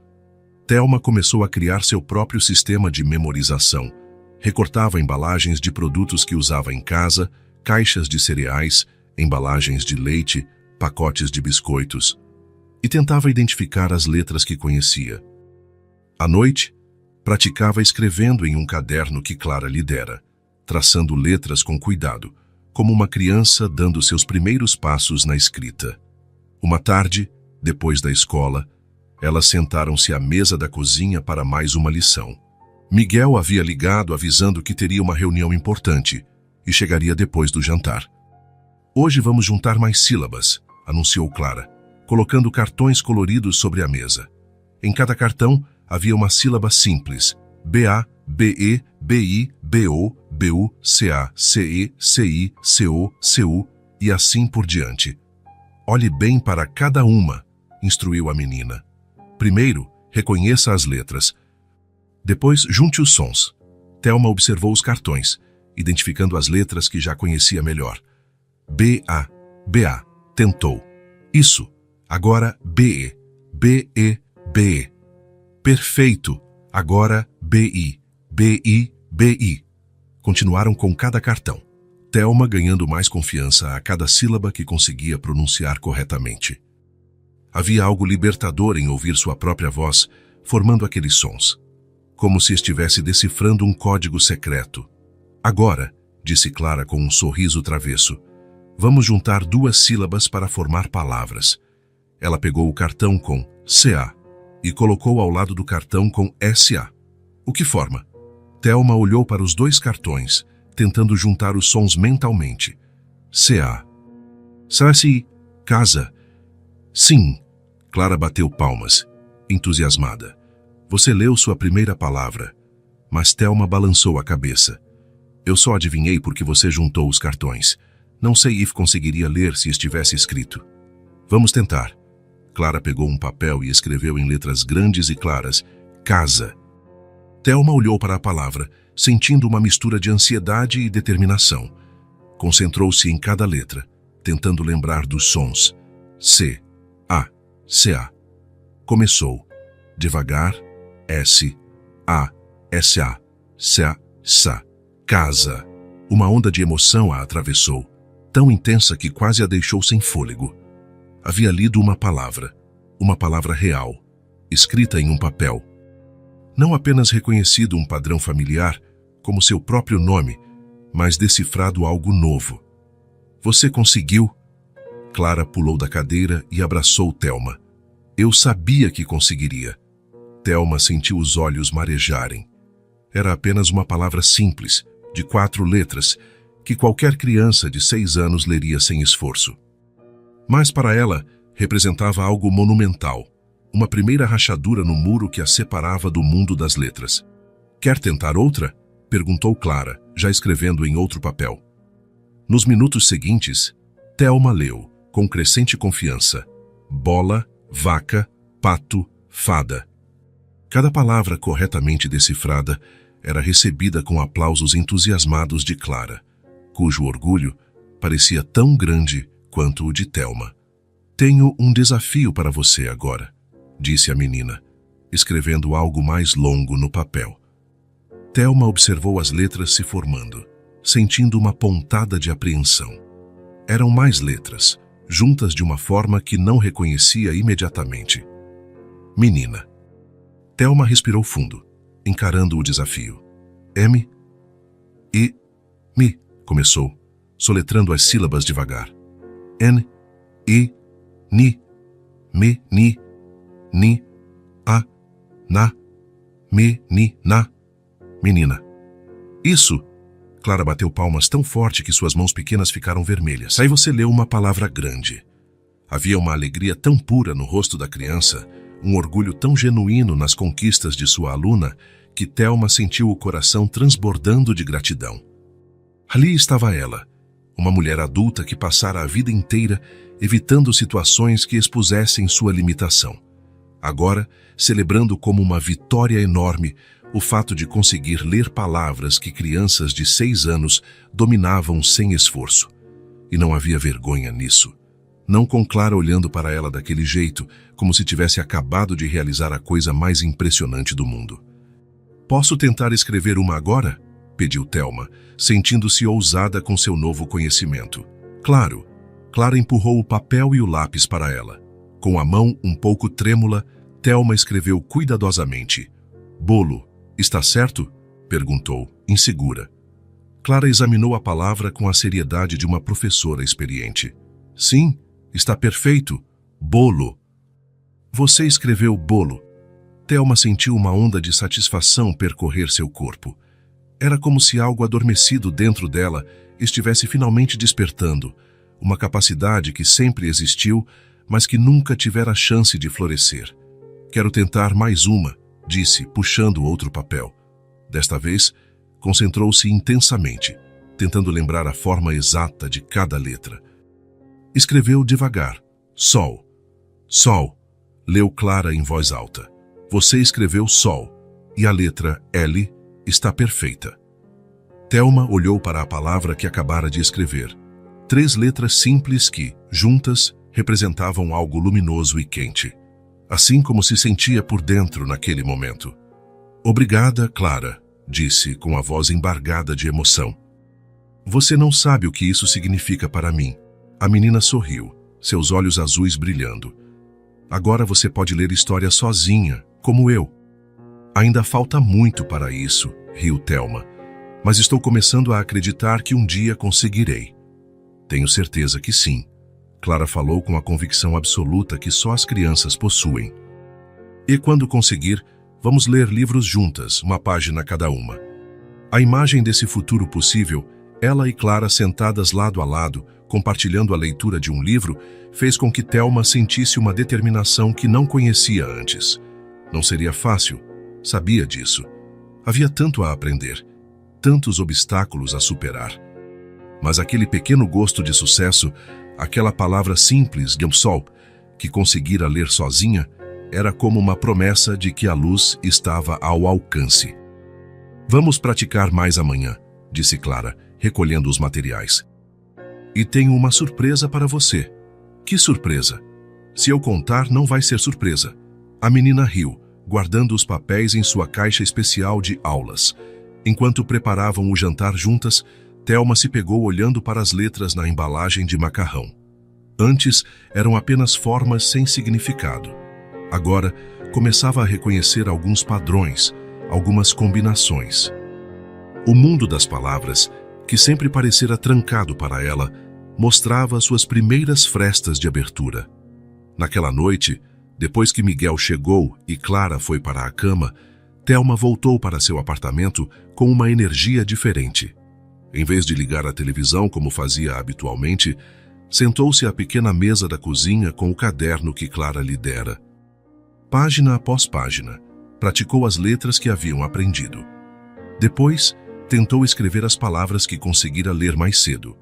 Thelma começou a criar seu próprio sistema de memorização. Recortava embalagens de produtos que usava em casa, caixas de cereais, embalagens de leite, pacotes de biscoitos, e tentava identificar as letras que conhecia. À noite, praticava escrevendo em um caderno que Clara lhe dera, traçando letras com cuidado, como uma criança dando seus primeiros passos na escrita. Uma tarde, depois da escola, elas sentaram-se à mesa da cozinha para mais uma lição. Miguel havia ligado avisando que teria uma reunião importante e chegaria depois do jantar. Hoje vamos juntar mais sílabas, anunciou Clara, colocando cartões coloridos sobre a mesa. Em cada cartão havia uma sílaba simples, B-A, B-E, B-I, B-O, B-U, C-A, C-E, C-I, C-O, C-U e assim por diante. Olhe bem para cada uma, instruiu a menina. Primeiro, reconheça as letras. Depois, junte os sons. Thelma observou os cartões identificando as letras que já conhecia melhor. B-A, B-A, tentou. Isso, agora B-E, B-E, B-E. Perfeito, agora B-I, B-I, B-I. Continuaram com cada cartão. Thelma ganhando mais confiança a cada sílaba que conseguia pronunciar corretamente. Havia algo libertador em ouvir sua própria voz, formando aqueles sons. Como se estivesse decifrando um código secreto. Agora, disse Clara com um sorriso travesso, vamos juntar duas sílabas para formar palavras. Ela pegou o cartão com C-A e colocou ao lado do cartão com S-A. O que forma? Thelma olhou para os dois cartões, tentando juntar os sons mentalmente. C-A. Saci, casa. Sim. Clara bateu palmas, entusiasmada. Você leu sua primeira palavra, mas Thelma balançou a cabeça. Eu só adivinhei porque você juntou os cartões. Não sei if conseguiria ler se estivesse escrito. Vamos tentar. Clara pegou um papel e escreveu em letras grandes e claras, casa. Thelma olhou para a palavra, sentindo uma mistura de ansiedade e determinação. Concentrou-se em cada letra, tentando lembrar dos sons. C, A, C-A. Começou. Devagar. S, A, S-A, S-A, S-A. Casa. Uma onda de emoção a atravessou, tão intensa que quase a deixou sem fôlego. Havia lido uma palavra real, escrita em um papel. Não apenas reconhecido um padrão familiar, como seu próprio nome, mas decifrado algo novo. Você conseguiu? Clara pulou da cadeira e abraçou Thelma. Eu sabia que conseguiria. Thelma sentiu os olhos marejarem. Era apenas uma palavra simples, de 4 letras, que qualquer criança de 6 anos leria sem esforço. Mas para ela, representava algo monumental, uma primeira rachadura no muro que a separava do mundo das letras. Quer tentar outra? Perguntou Clara, já escrevendo em outro papel. Nos minutos seguintes, Thelma leu, com crescente confiança, bola, vaca, pato, fada. Cada palavra corretamente decifrada era recebida com aplausos entusiasmados de Clara, cujo orgulho parecia tão grande quanto o de Thelma. Tenho um desafio para você agora, disse a menina, escrevendo algo mais longo no papel. Thelma observou as letras se formando, sentindo uma pontada de apreensão. Eram mais letras, juntas de uma forma que não reconhecia imediatamente. Menina. Thelma respirou fundo, encarando o desafio. M, I, Mi, começou, soletrando as sílabas devagar. N, I, Ni, Me, Ni, A, Na, Me, Ni, Na. Menina. Isso! Clara bateu palmas tão forte que suas mãos pequenas ficaram vermelhas. Aí você leu uma palavra grande. Havia uma alegria tão pura no rosto da criança, um orgulho tão genuíno nas conquistas de sua aluna, que Thelma sentiu o coração transbordando de gratidão. Ali estava ela, uma mulher adulta que passara a vida inteira evitando situações que expusessem sua limitação. Agora, celebrando como uma vitória enorme o fato de conseguir ler palavras que crianças de 6 anos dominavam sem esforço. E não havia vergonha nisso. Não com Clara olhando para ela daquele jeito, como se tivesse acabado de realizar a coisa mais impressionante do mundo. Posso tentar escrever uma agora? Pediu Thelma, sentindo-se ousada com seu novo conhecimento. Claro. Clara empurrou o papel e o lápis para ela. Com a mão um pouco trêmula, Thelma escreveu cuidadosamente. Bolo, está certo? Perguntou, insegura. Clara examinou a palavra com a seriedade de uma professora experiente. Sim, está perfeito. Bolo. Você escreveu bolo. Thelma sentiu uma onda de satisfação percorrer seu corpo. Era como se algo adormecido dentro dela estivesse finalmente despertando, uma capacidade que sempre existiu, mas que nunca tivera a chance de florescer. Quero tentar mais uma, disse, puxando outro papel. Desta vez, concentrou-se intensamente, tentando lembrar a forma exata de cada letra. Escreveu devagar. Sol. Sol. Leu Clara em voz alta. Você escreveu sol, e a letra L está perfeita. Thelma olhou para a palavra que acabara de escrever. 3 letras simples que, juntas, representavam algo luminoso e quente. Assim como se sentia por dentro naquele momento. Obrigada, Clara, disse com a voz embargada de emoção. Você não sabe o que isso significa para mim. A menina sorriu, seus olhos azuis brilhando. Agora você pode ler história sozinha, como eu. Ainda falta muito para isso, riu Thelma, mas estou começando a acreditar que um dia conseguirei. Tenho certeza que sim. Clara falou com a convicção absoluta que só as crianças possuem. E quando conseguir, vamos ler livros juntas, uma página cada uma. A imagem desse futuro possível, ela e Clara sentadas lado a lado, compartilhando a leitura de um livro, fez com que Thelma sentisse uma determinação que não conhecia antes. Não seria fácil, sabia disso. Havia tanto a aprender, tantos obstáculos a superar. Mas aquele pequeno gosto de sucesso, aquela palavra simples, Gamsol, que conseguira ler sozinha, era como uma promessa de que a luz estava ao alcance. Vamos praticar mais amanhã, disse Clara, recolhendo os materiais. E tenho uma surpresa para você. Que surpresa? Se eu contar, não vai ser surpresa. A menina riu, guardando os papéis em sua caixa especial de aulas. Enquanto preparavam o jantar juntas, Thelma se pegou olhando para as letras na embalagem de macarrão. Antes, eram apenas formas sem significado. Agora, começava a reconhecer alguns padrões, algumas combinações. O mundo das palavras, que sempre parecera trancado para ela, mostrava suas primeiras frestas de abertura. Naquela noite, depois que Miguel chegou e Clara foi para a cama, Thelma voltou para seu apartamento com uma energia diferente. Em vez de ligar a televisão como fazia habitualmente, sentou-se à pequena mesa da cozinha com o caderno que Clara lhe dera. Página após página, praticou as letras que haviam aprendido. Depois, tentou escrever as palavras que conseguira ler mais cedo.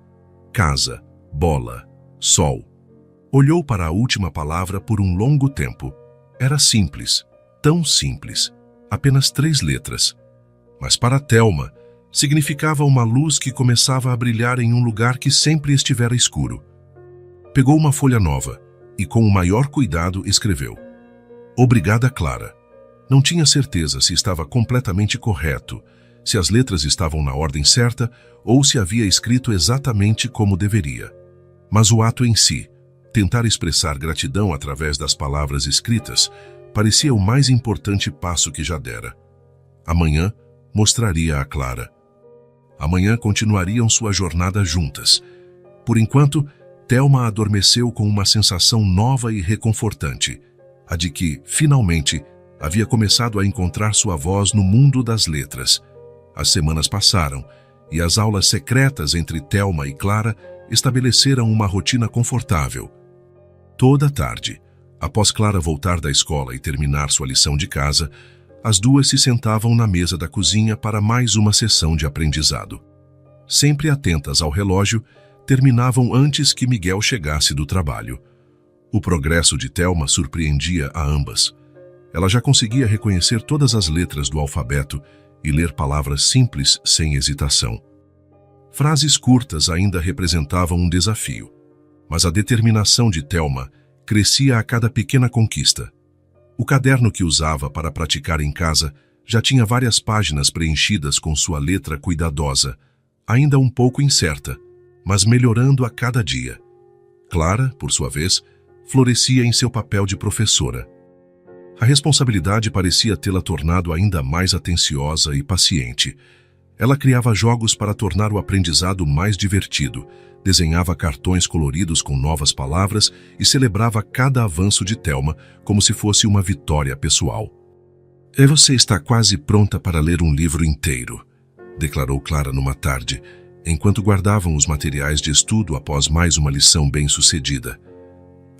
Casa, bola, sol. Olhou para a última palavra por um longo tempo. Era simples, tão simples, apenas 3 letras. Mas para Thelma, significava uma luz que começava a brilhar em um lugar que sempre estivera escuro. Pegou uma folha nova e, com o maior cuidado, escreveu: Obrigada, Clara. Não tinha certeza se estava completamente correto, se as letras estavam na ordem certa ou se havia escrito exatamente como deveria. Mas o ato em si, tentar expressar gratidão através das palavras escritas, parecia o mais importante passo que já dera. Amanhã mostraria a Clara. Amanhã continuariam sua jornada juntas. Por enquanto, Thelma adormeceu com uma sensação nova e reconfortante, a de que, finalmente, havia começado a encontrar sua voz no mundo das letras. As semanas passaram, e as aulas secretas entre Thelma e Clara estabeleceram uma rotina confortável. Toda tarde, após Clara voltar da escola e terminar sua lição de casa, as duas se sentavam na mesa da cozinha para mais uma sessão de aprendizado. Sempre atentas ao relógio, terminavam antes que Miguel chegasse do trabalho. O progresso de Thelma surpreendia a ambas. Ela já conseguia reconhecer todas as letras do alfabeto e ler palavras simples sem hesitação. Frases curtas ainda representavam um desafio, mas a determinação de Thelma crescia a cada pequena conquista. O caderno que usava para praticar em casa já tinha várias páginas preenchidas com sua letra cuidadosa, ainda um pouco incerta, mas melhorando a cada dia. Clara, por sua vez, florescia em seu papel de professora. A responsabilidade parecia tê-la tornado ainda mais atenciosa e paciente. Ela criava jogos para tornar o aprendizado mais divertido, desenhava cartões coloridos com novas palavras e celebrava cada avanço de Thelma como se fosse uma vitória pessoal. "E você está quase pronta para ler um livro inteiro", declarou Clara numa tarde, enquanto guardavam os materiais de estudo após mais uma lição bem-sucedida.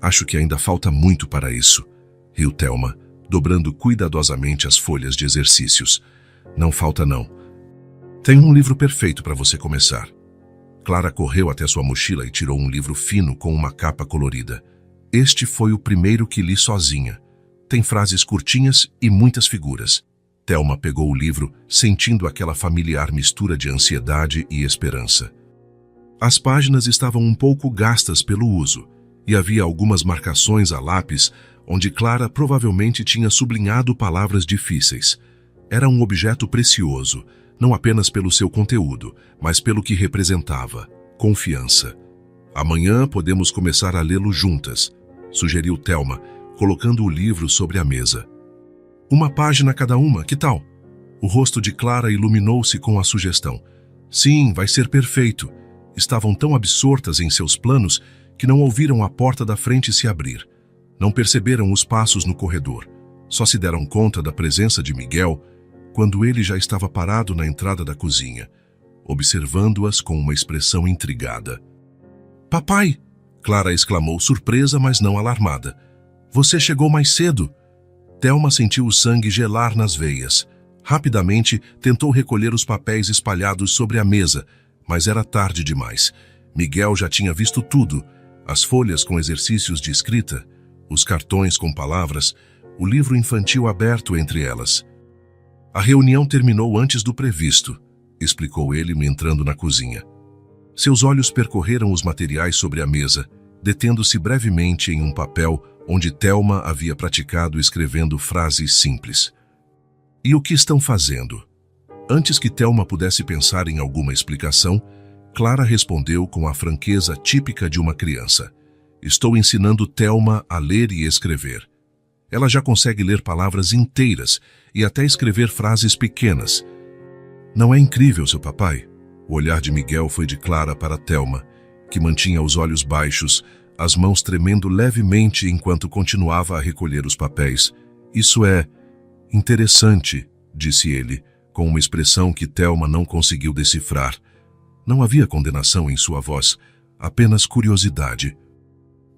"Acho que ainda falta muito para isso", riu Thelma, dobrando cuidadosamente as folhas de exercícios. "Não falta não. Tenho um livro perfeito para você começar." Clara correu até sua mochila e tirou um livro fino com uma capa colorida. "Este foi o primeiro que li sozinha. Tem frases curtinhas e muitas figuras. Thelma pegou o livro, sentindo aquela familiar mistura de ansiedade e esperança. As páginas estavam um pouco gastas pelo uso, e havia algumas marcações a lápis onde Clara provavelmente tinha sublinhado palavras difíceis. Era um objeto precioso, não apenas pelo seu conteúdo, mas pelo que representava: confiança. Amanhã podemos começar a lê-lo juntas, sugeriu Thelma, colocando o livro sobre a mesa. Uma página cada uma, que tal? O rosto de Clara iluminou-se com a sugestão. Sim, vai ser perfeito. Estavam tão absortas em seus planos que não ouviram a porta da frente se abrir. Não perceberam os passos no corredor. Só se deram conta da presença de Miguel quando ele já estava parado na entrada da cozinha, observando-as com uma expressão intrigada. Papai! Clara exclamou, surpresa, mas não alarmada. Você chegou mais cedo! Thelma sentiu o sangue gelar nas veias. Rapidamente tentou recolher os papéis espalhados sobre a mesa, mas era tarde demais. Miguel já tinha visto tudo: as folhas com exercícios de escrita, os cartões com palavras, o livro infantil aberto entre elas. A reunião terminou antes do previsto, explicou ele, entrando na cozinha. Seus olhos percorreram os materiais sobre a mesa, detendo-se brevemente em um papel onde Thelma havia praticado escrevendo frases simples. E o que estão fazendo? Antes que Thelma pudesse pensar em alguma explicação, Clara respondeu com a franqueza típica de uma criança. Estou ensinando Thelma a ler e escrever. Ela já consegue ler palavras inteiras e até escrever frases pequenas. Não é incrível, seu papai? O olhar de Miguel foi de Clara para Thelma, que mantinha os olhos baixos, as mãos tremendo levemente enquanto continuava a recolher os papéis. Isso é interessante, disse ele, com uma expressão que Thelma não conseguiu decifrar. Não havia condenação em sua voz, apenas curiosidade.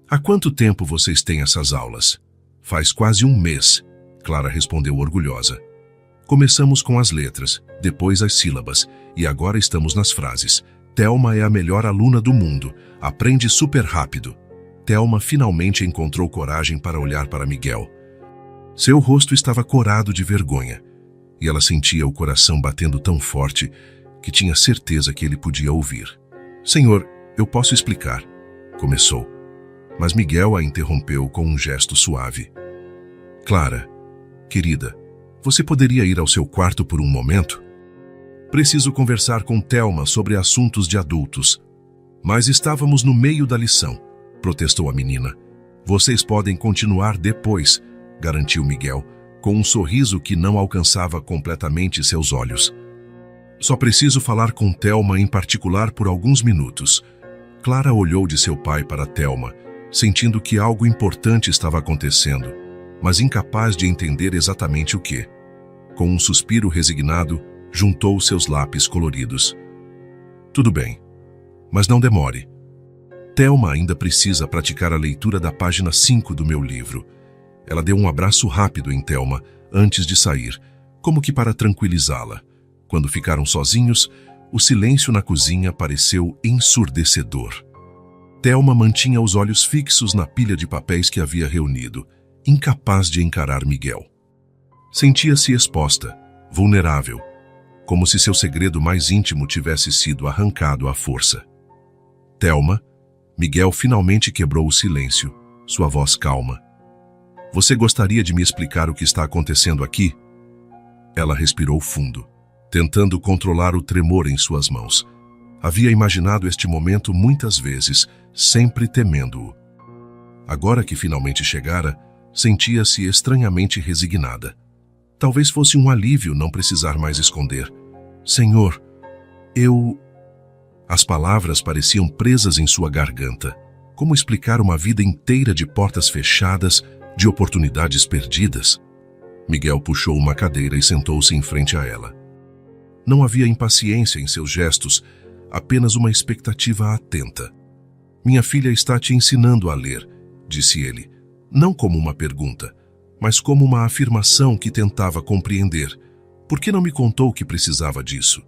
Há quanto tempo vocês têm essas aulas? Faz quase um mês, Clara respondeu orgulhosa. Começamos com as letras, depois as sílabas, e agora estamos nas frases. Thelma é a melhor aluna do mundo, aprende super rápido. Thelma finalmente encontrou coragem para olhar para Miguel. Seu rosto estava corado de vergonha, e ela sentia o coração batendo tão forte que tinha certeza que ele podia ouvir. Senhor, eu posso explicar, começou, mas Miguel a interrompeu com um gesto suave. Clara, querida, você poderia ir ao seu quarto por um momento? Preciso conversar com Thelma sobre assuntos de adultos. Mas estávamos no meio da lição, protestou a menina. Vocês podem continuar depois, garantiu Miguel, com um sorriso que não alcançava completamente seus olhos. Só preciso falar com Thelma em particular por alguns minutos. Clara olhou de seu pai para Thelma, sentindo que algo importante estava acontecendo, mas incapaz de entender exatamente o que. Com um suspiro resignado, juntou seus lápis coloridos. Tudo bem, mas não demore. Thelma ainda precisa praticar a leitura da página 5 do meu livro. Ela deu um abraço rápido em Thelma antes de sair, como que para tranquilizá-la. Quando ficaram sozinhos, o silêncio na cozinha pareceu ensurdecedor. Thelma mantinha os olhos fixos na pilha de papéis que havia reunido, incapaz de encarar Miguel. Sentia-se exposta, vulnerável, como se seu segredo mais íntimo tivesse sido arrancado à força. Thelma, Miguel finalmente quebrou o silêncio, sua voz calma. Você gostaria de me explicar o que está acontecendo aqui? Ela respirou fundo, tentando controlar o tremor em suas mãos. Havia imaginado este momento muitas vezes, sempre temendo-o. Agora que finalmente chegara, sentia-se estranhamente resignada. Talvez fosse um alívio não precisar mais esconder. Senhor, eu... As palavras pareciam presas em sua garganta. Como explicar uma vida inteira de portas fechadas, de oportunidades perdidas? Miguel puxou uma cadeira e sentou-se em frente a ela. Não havia impaciência em seus gestos, apenas uma expectativa atenta. Minha filha está te ensinando a ler, disse ele, não como uma pergunta, mas como uma afirmação que tentava compreender. Por que não me contou que precisava disso?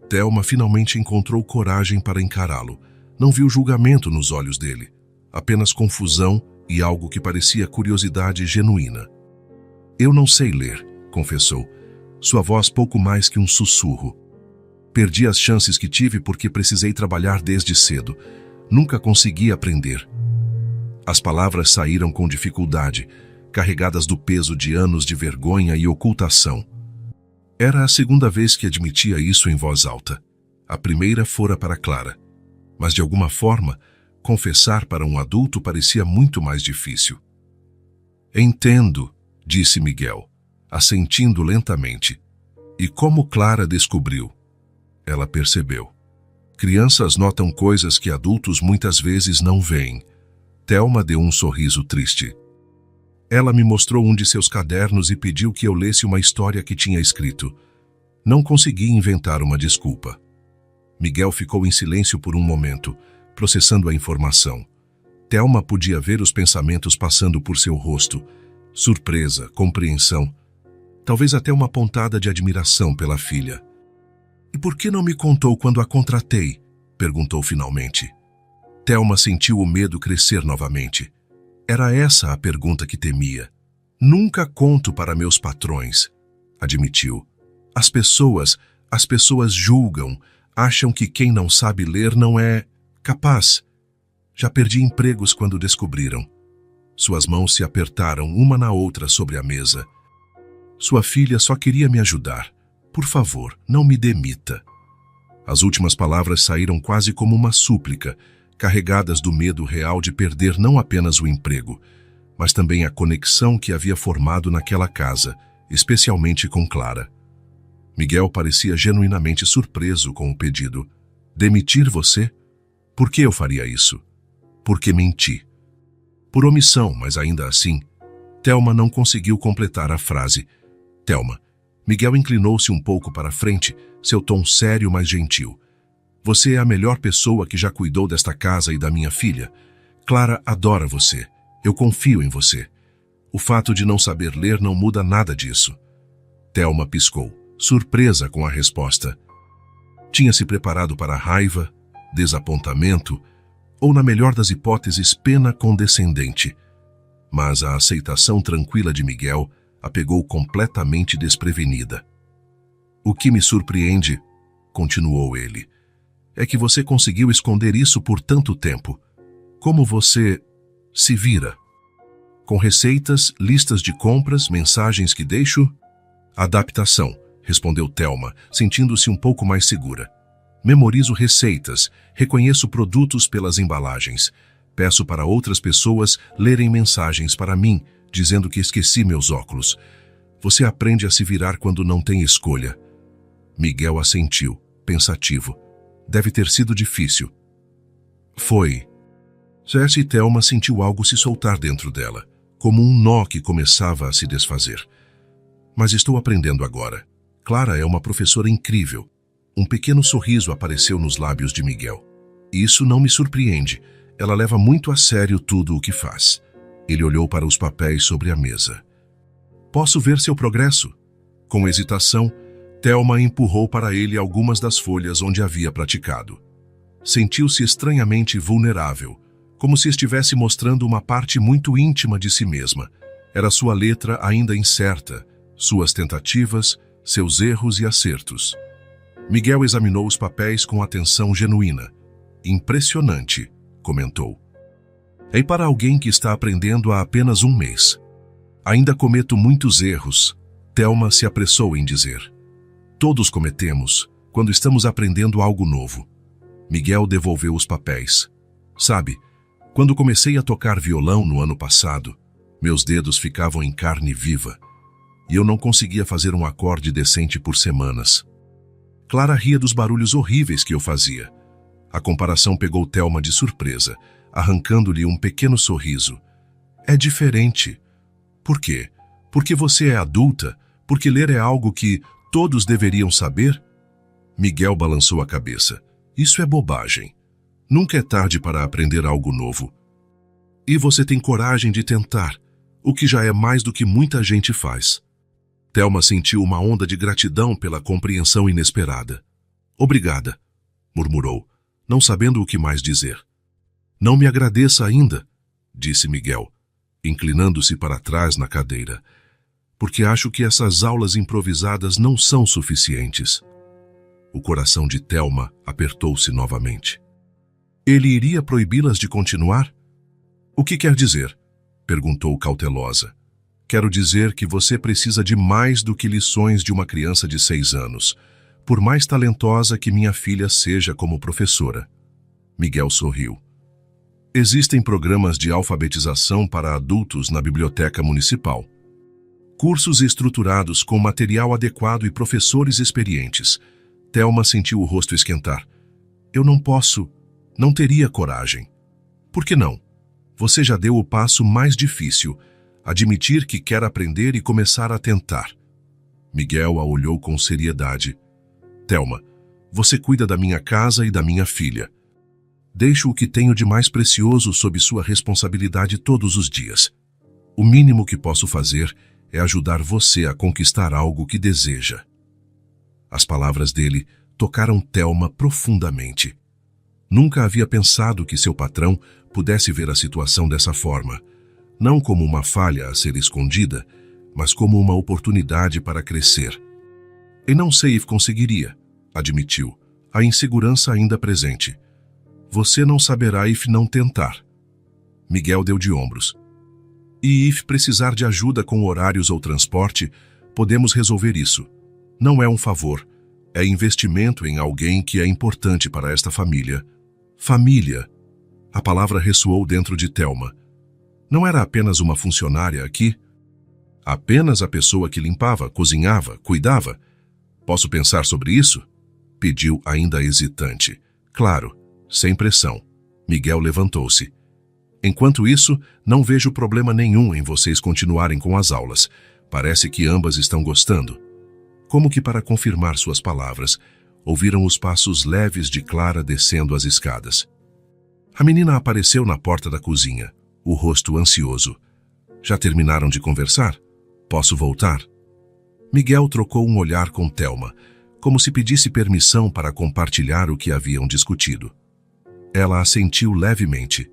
Thelma finalmente encontrou coragem para encará-lo. Não viu julgamento nos olhos dele, apenas confusão e algo que parecia curiosidade genuína. Eu não sei ler, confessou, sua voz pouco mais que um sussurro. Perdi as chances que tive porque precisei trabalhar desde cedo. Nunca consegui aprender. As palavras saíram com dificuldade, carregadas do peso de anos de vergonha e ocultação. Era a segunda vez que admitia isso em voz alta. A primeira fora para Clara. Mas, de alguma forma, confessar para um adulto parecia muito mais difícil. Entendo, disse Miguel, assentindo lentamente. E como Clara descobriu? Ela percebeu. Crianças notam coisas que adultos muitas vezes não veem. Thelma deu um sorriso triste. Ela me mostrou um de seus cadernos e pediu que eu lesse uma história que tinha escrito. Não consegui inventar uma desculpa. Miguel ficou em silêncio por um momento, processando a informação. Thelma podia ver os pensamentos passando por seu rosto. Surpresa, compreensão, talvez até uma pontada de admiração pela filha. E por que não me contou quando a contratei? Perguntou finalmente. Thelma sentiu o medo crescer novamente. Era essa a pergunta que temia. Nunca conto para meus patrões, admitiu. As pessoas julgam, acham que quem não sabe ler não é capaz. Já perdi empregos quando descobriram. Suas mãos se apertaram uma na outra sobre a mesa. Sua filha só queria me ajudar. Por favor, não me demita. As últimas palavras saíram quase como uma súplica, carregadas do medo real de perder não apenas o emprego, mas também a conexão que havia formado naquela casa, especialmente com Clara. Miguel parecia genuinamente surpreso com o pedido. Demitir você? Por que eu faria isso? Porque menti. Por omissão, mas ainda assim. Thelma não conseguiu completar a frase. Thelma. Miguel inclinou-se um pouco para frente, seu tom sério, mas gentil. Você é a melhor pessoa que já cuidou desta casa e da minha filha. Clara adora você. Eu confio em você. O fato de não saber ler não muda nada disso. Thelma piscou, surpresa com a resposta. Tinha se preparado para raiva, desapontamento, ou, na melhor das hipóteses, pena condescendente. Mas a aceitação tranquila de Miguel a pegou completamente desprevenida. O que me surpreende, continuou ele, é que você conseguiu esconder isso por tanto tempo. Como você se vira? Com receitas, listas de compras, mensagens que deixo? Adaptação, respondeu Thelma, sentindo-se um pouco mais segura. Memorizo receitas, reconheço produtos pelas embalagens. Peço para outras pessoas lerem mensagens para mim, dizendo que esqueci meus óculos. Você aprende a se virar quando não tem escolha. Miguel assentiu, pensativo. Deve ter sido difícil. Foi. Jessie Thelma sentiu algo se soltar dentro dela, como um nó que começava a se desfazer. Mas estou aprendendo agora. Clara é uma professora incrível. Um pequeno sorriso apareceu nos lábios de Miguel. Isso não me surpreende. Ela leva muito a sério tudo o que faz. Ele olhou para os papéis sobre a mesa. Posso ver seu progresso? Com hesitação, Thelma empurrou para ele algumas das folhas onde havia praticado. Sentiu-se estranhamente vulnerável, como se estivesse mostrando uma parte muito íntima de si mesma. Era sua letra ainda incerta, suas tentativas, seus erros e acertos. Miguel examinou os papéis com atenção genuína. Impressionante, comentou. É para alguém que está aprendendo há apenas um mês. Ainda cometo muitos erros, Thelma se apressou em dizer. Todos cometemos, quando estamos aprendendo algo novo. Miguel devolveu os papéis. Sabe, quando comecei a tocar violão no ano passado, meus dedos ficavam em carne viva, e eu não conseguia fazer um acorde decente por semanas. Clara ria dos barulhos horríveis que eu fazia. A comparação pegou Thelma de surpresa, arrancando-lhe um pequeno sorriso. É diferente. Por quê? Porque você é adulta? Porque ler é algo que todos deveriam saber? Miguel balançou a cabeça. Isso é bobagem. Nunca é tarde para aprender algo novo. E você tem coragem de tentar, o que já é mais do que muita gente faz. Thelma sentiu uma onda de gratidão pela compreensão inesperada. Obrigada, murmurou, não sabendo o que mais dizer. Não me agradeça ainda, disse Miguel, inclinando-se para trás na cadeira. porque acho que essas aulas improvisadas não são suficientes. O coração de Thelma apertou-se novamente. Ele iria proibi-las de continuar? O que quer dizer? Perguntou cautelosa. Quero dizer que você precisa de mais do que lições de uma criança de 6 anos, por mais talentosa que minha filha seja como professora. Miguel sorriu. Existem programas de alfabetização para adultos na biblioteca municipal. Cursos estruturados com material adequado e professores experientes. Thelma sentiu o rosto esquentar. Eu não posso, não teria coragem. Por que não? Você já deu o passo mais difícil, admitir que quer aprender e começar a tentar. Miguel a olhou com seriedade. Thelma, você cuida da minha casa e da minha filha. Deixo o que tenho de mais precioso sob sua responsabilidade todos os dias. O mínimo que posso fazer é ajudar você a conquistar algo que deseja. As palavras dele tocaram Thelma profundamente. Nunca havia pensado que seu patrão pudesse ver a situação dessa forma, não como uma falha a ser escondida, mas como uma oportunidade para crescer. E não sei se conseguiria, admitiu, a insegurança ainda presente. Você não saberá if não tentar. Miguel deu de ombros. E if precisar de ajuda com horários ou transporte, podemos resolver isso. Não é um favor, é investimento em alguém que é importante para esta família. Família. A palavra ressoou dentro de Thelma. Não era apenas uma funcionária aqui? Apenas a pessoa que limpava, cozinhava, cuidava? Posso pensar sobre isso? Pediu ainda hesitante. Claro. Sem pressão. Miguel levantou-se. Enquanto isso, não vejo problema nenhum em vocês continuarem com as aulas. Parece que ambas estão gostando. Como que para confirmar suas palavras, ouviram os passos leves de Clara descendo as escadas. A menina apareceu na porta da cozinha, o rosto ansioso. Já terminaram de conversar? Posso voltar? Miguel trocou um olhar com Thelma, como se pedisse permissão para compartilhar o que haviam discutido. Ela assentiu levemente.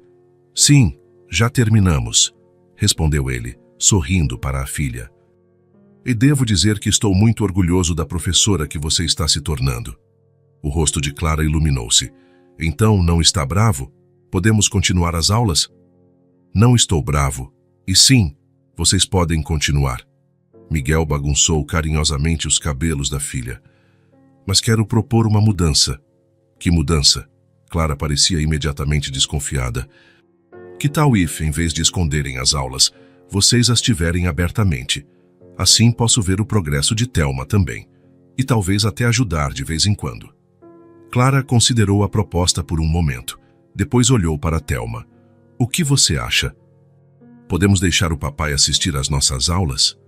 Sim, já terminamos, respondeu ele, sorrindo para a filha. E devo dizer que estou muito orgulhoso da professora que você está se tornando. O rosto de Clara iluminou-se. Então, não está bravo? Podemos continuar as aulas? Não estou bravo. E sim, vocês podem continuar. Miguel bagunçou carinhosamente os cabelos da filha. Mas quero propor uma mudança. Que mudança? Clara parecia imediatamente desconfiada. Que tal if, em vez de esconderem as aulas, vocês as tiverem abertamente? Assim posso ver o progresso de Thelma também. E talvez até ajudar de vez em quando. Clara considerou a proposta por um momento. Depois olhou para Thelma. O que você acha? Podemos deixar o papai assistir às nossas aulas?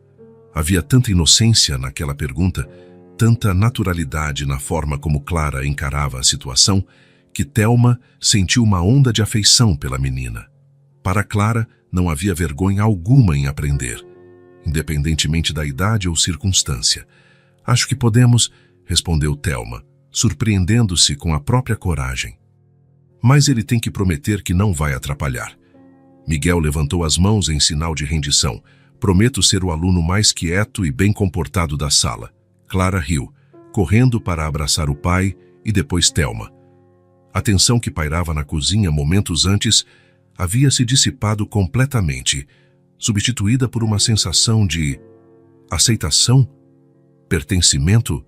Havia tanta inocência naquela pergunta, tanta naturalidade na forma como Clara encarava a situação, que Thelma sentiu uma onda de afeição pela menina. Para Clara, não havia vergonha alguma em aprender, independentemente da idade ou circunstância. Acho que podemos, respondeu Thelma, surpreendendo-se com a própria coragem. Mas ele tem que prometer que não vai atrapalhar. Miguel levantou as mãos em sinal de rendição. Prometo ser o aluno mais quieto e bem comportado da sala. Clara riu, correndo para abraçar o pai e depois Thelma. A tensão que pairava na cozinha momentos antes havia se dissipado completamente, substituída por uma sensação de aceitação, pertencimento.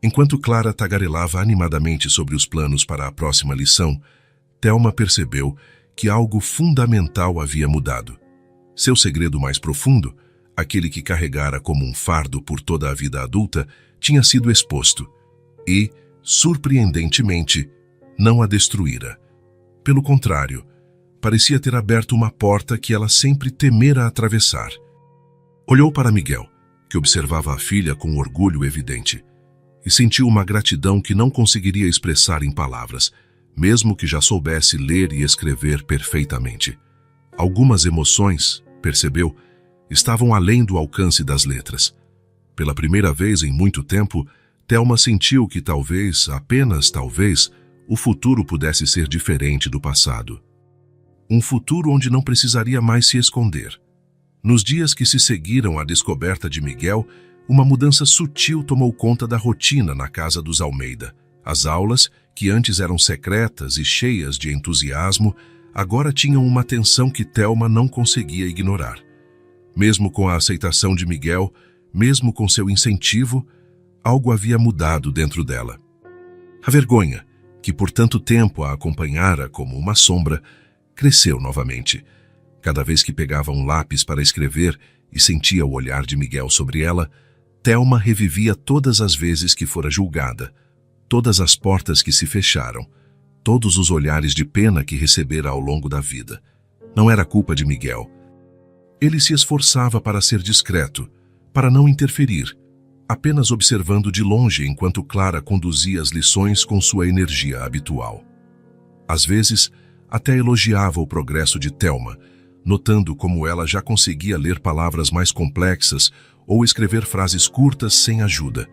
Enquanto Clara tagarelava animadamente sobre os planos para a próxima lição, Thelma percebeu que algo fundamental havia mudado. Seu segredo mais profundo, aquele que carregara como um fardo por toda a vida adulta, tinha sido exposto e, surpreendentemente, não a destruíra. Pelo contrário, parecia ter aberto uma porta que ela sempre temera atravessar. Olhou para Miguel, que observava a filha com orgulho evidente, e sentiu uma gratidão que não conseguiria expressar em palavras, mesmo que já soubesse ler e escrever perfeitamente. Algumas emoções, percebeu, estavam além do alcance das letras. Pela primeira vez em muito tempo, Thelma sentiu que talvez, apenas talvez, o futuro pudesse ser diferente do passado. Um futuro onde não precisaria mais se esconder. Nos dias que se seguiram à descoberta de Miguel, uma mudança sutil tomou conta da rotina na casa dos Almeida. As aulas, que antes eram secretas e cheias de entusiasmo, agora tinham uma tensão que Thelma não conseguia ignorar. Mesmo com a aceitação de Miguel, mesmo com seu incentivo, algo havia mudado dentro dela. A vergonha, que por tanto tempo a acompanhara como uma sombra, cresceu novamente. Cada vez que pegava um lápis para escrever e sentia o olhar de Miguel sobre ela, Thelma revivia todas as vezes que fora julgada, todas as portas que se fecharam, todos os olhares de pena que recebera ao longo da vida. Não era culpa de Miguel. Ele se esforçava para ser discreto, para não interferir, apenas observando de longe enquanto Clara conduzia as lições com sua energia habitual. Às vezes, até elogiava o progresso de Thelma, notando como ela já conseguia ler palavras mais complexas ou escrever frases curtas sem ajuda.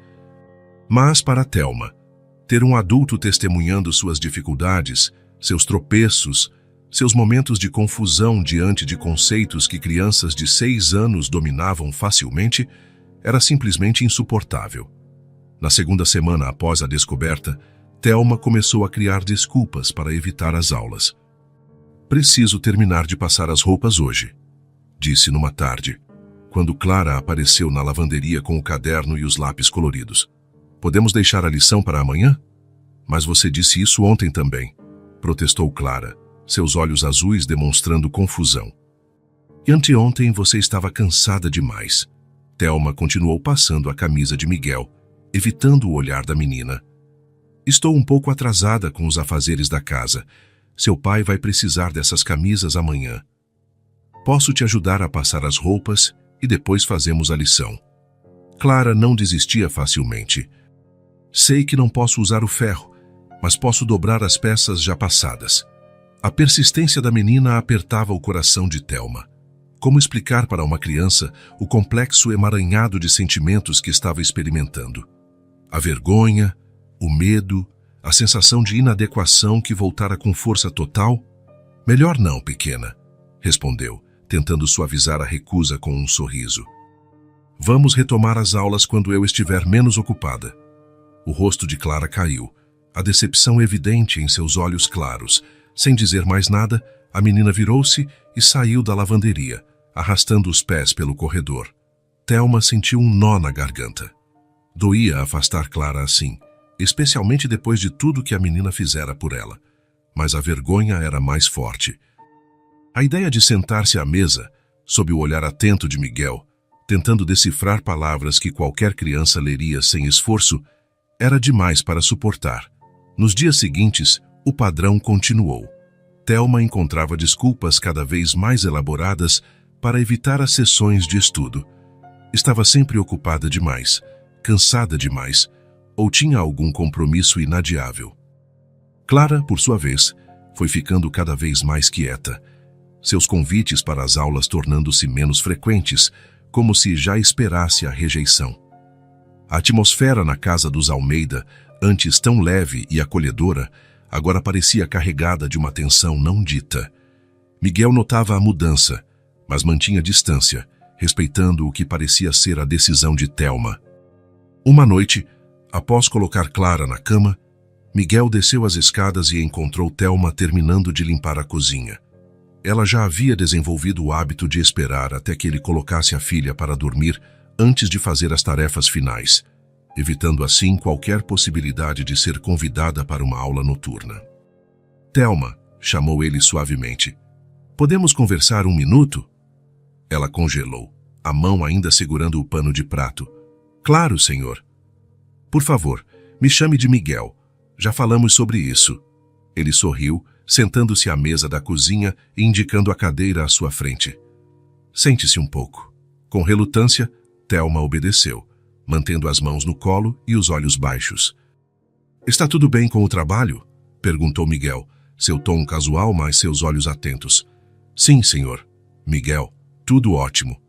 Mas para Thelma, ter um adulto testemunhando suas dificuldades, seus tropeços, seus momentos de confusão diante de conceitos que crianças de 6 anos dominavam facilmente, era simplesmente insuportável. Na segunda semana após a descoberta, Thelma começou a criar desculpas para evitar as aulas. "Preciso terminar de passar as roupas hoje", disse numa tarde, quando Clara apareceu na lavanderia com o caderno e os lápis coloridos. "Podemos deixar a lição para amanhã?" "Mas você disse isso ontem também", protestou Clara, seus olhos azuis demonstrando confusão. "E anteontem você estava cansada demais." Thelma continuou passando a camisa de Miguel, evitando o olhar da menina. "Estou um pouco atrasada com os afazeres da casa. Seu pai vai precisar dessas camisas amanhã. Posso te ajudar a passar as roupas e depois fazemos a lição." Clara não desistia facilmente. "Sei que não posso usar o ferro, mas posso dobrar as peças já passadas." A persistência da menina apertava o coração de Thelma. Como explicar para uma criança o complexo emaranhado de sentimentos que estava experimentando? A vergonha, o medo, a sensação de inadequação que voltara com força total? "Melhor não, pequena", respondeu, tentando suavizar a recusa com um sorriso. "Vamos retomar as aulas quando eu estiver menos ocupada." O rosto de Clara caiu, a decepção evidente em seus olhos claros. Sem dizer mais nada, a menina virou-se e saiu da lavanderia, arrastando os pés pelo corredor. Thelma sentiu um nó na garganta. Doía afastar Clara assim, especialmente depois de tudo que a menina fizera por ela. Mas a vergonha era mais forte. A ideia de sentar-se à mesa, sob o olhar atento de Miguel, tentando decifrar palavras que qualquer criança leria sem esforço, era demais para suportar. Nos dias seguintes, o padrão continuou. Thelma encontrava desculpas cada vez mais elaboradas para evitar as sessões de estudo. Estava sempre ocupada demais, cansada demais, ou tinha algum compromisso inadiável. Clara, por sua vez, foi ficando cada vez mais quieta, seus convites para as aulas tornando-se menos frequentes, como se já esperasse a rejeição. A atmosfera na casa dos Almeida, antes tão leve e acolhedora, agora parecia carregada de uma tensão não dita. Miguel notava a mudança, mas mantinha distância, respeitando o que parecia ser a decisão de Thelma. Uma noite, após colocar Clara na cama, Miguel desceu as escadas e encontrou Thelma terminando de limpar a cozinha. Ela já havia desenvolvido o hábito de esperar até que ele colocasse a filha para dormir antes de fazer as tarefas finais, evitando assim qualquer possibilidade de ser convidada para uma aula noturna. "Thelma", chamou ele suavemente. "Podemos conversar um minuto?" Ela congelou, a mão ainda segurando o pano de prato. "Claro, senhor." "Por favor, me chame de Miguel. Já falamos sobre isso." Ele sorriu, sentando-se à mesa da cozinha e indicando a cadeira à sua frente. "Sente-se um pouco." Com relutância, Thelma obedeceu, mantendo as mãos no colo e os olhos baixos. "Está tudo bem com o trabalho?" perguntou Miguel, seu tom casual, mas seus olhos atentos. "Sim, senhor." "Miguel, tudo ótimo."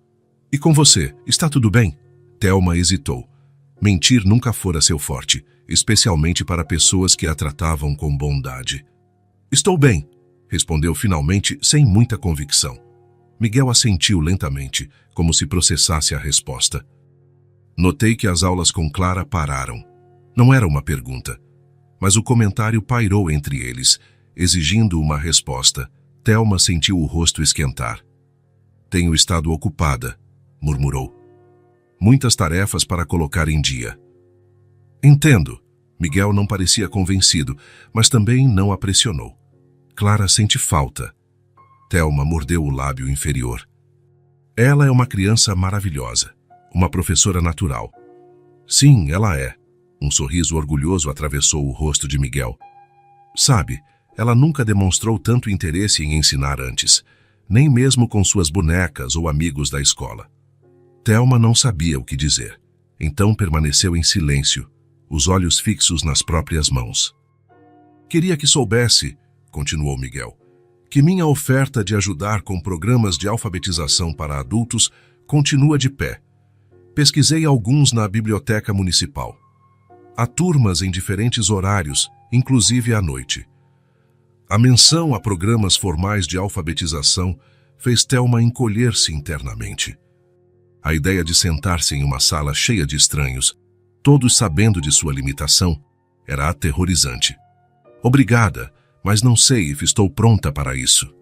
"E com você, está tudo bem?" Thelma hesitou. Mentir nunca fora seu forte, especialmente para pessoas que a tratavam com bondade. "Estou bem", respondeu finalmente sem muita convicção. Miguel assentiu lentamente, como se processasse a resposta. Notei que as aulas com Clara pararam. Não era uma pergunta, mas o comentário pairou entre eles, exigindo uma resposta. Thelma sentiu o rosto esquentar. Tenho estado ocupada, murmurou. Muitas tarefas para colocar em dia. Entendo. Miguel não parecia convencido, mas também não a pressionou. Clara sente falta. Thelma mordeu o lábio inferior. Ela é uma criança maravilhosa, uma professora natural. Sim, ela é. Um sorriso orgulhoso atravessou o rosto de Miguel. Sabe, ela nunca demonstrou tanto interesse em ensinar antes, nem mesmo com suas bonecas ou amigos da escola. Thelma não sabia o que dizer, então permaneceu em silêncio, os olhos fixos nas próprias mãos. Queria que soubesse, continuou Miguel, que minha oferta de ajudar com programas de alfabetização para adultos continua de pé. Pesquisei alguns na biblioteca municipal. Há turmas em diferentes horários, inclusive à noite. A menção a programas formais de alfabetização fez Thelma encolher-se internamente. A ideia de sentar-se em uma sala cheia de estranhos, todos sabendo de sua limitação, era aterrorizante. Obrigada, mas não sei se estou pronta para isso,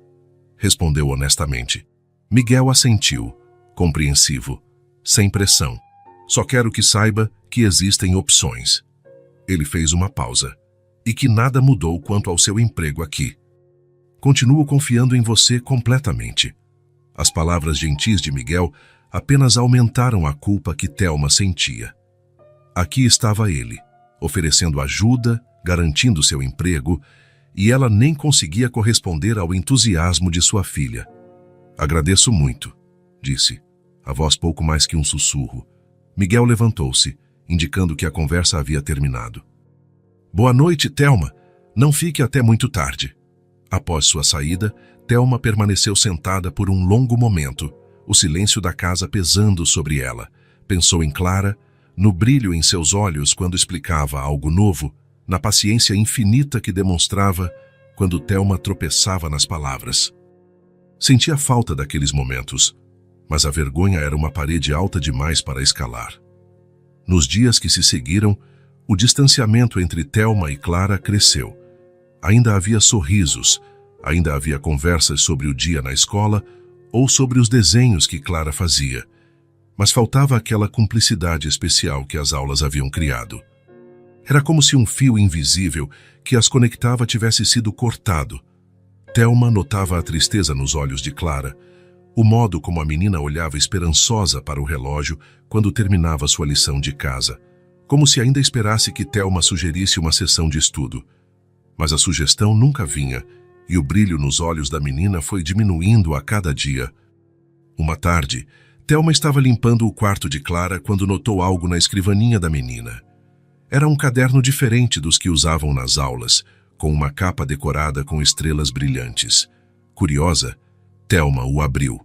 respondeu honestamente. Miguel assentiu, compreensivo, sem pressão. Só quero que saiba que existem opções. Ele fez uma pausa. E que nada mudou quanto ao seu emprego aqui. Continuo confiando em você completamente. As palavras gentis de Miguel apenas aumentaram a culpa que Thelma sentia. Aqui estava ele, oferecendo ajuda, garantindo seu emprego, e ela nem conseguia corresponder ao entusiasmo de sua filha. Agradeço muito, disse, a voz pouco mais que um sussurro. Miguel levantou-se, indicando que a conversa havia terminado. Boa noite, Thelma. Não fique até muito tarde. Após sua saída, Thelma permaneceu sentada por um longo momento, o silêncio da casa pesando sobre ela. Pensou em Clara, no brilho em seus olhos quando explicava algo novo, na paciência infinita que demonstrava quando Thelma tropeçava nas palavras. Sentia falta daqueles momentos, mas a vergonha era uma parede alta demais para escalar. Nos dias que se seguiram, o distanciamento entre Thelma e Clara cresceu. Ainda havia sorrisos, ainda havia conversas sobre o dia na escola ou sobre os desenhos que Clara fazia, mas faltava aquela cumplicidade especial que as aulas haviam criado. Era como se um fio invisível que as conectava tivesse sido cortado. Thelma notava a tristeza nos olhos de Clara, o modo como a menina olhava esperançosa para o relógio quando terminava sua lição de casa, como se ainda esperasse que Thelma sugerisse uma sessão de estudo. Mas a sugestão nunca vinha, e o brilho nos olhos da menina foi diminuindo a cada dia. Uma tarde, Thelma estava limpando o quarto de Clara quando notou algo na escrivaninha da menina. Era um caderno diferente dos que usavam nas aulas, com uma capa decorada com estrelas brilhantes. Curiosa, Thelma o abriu.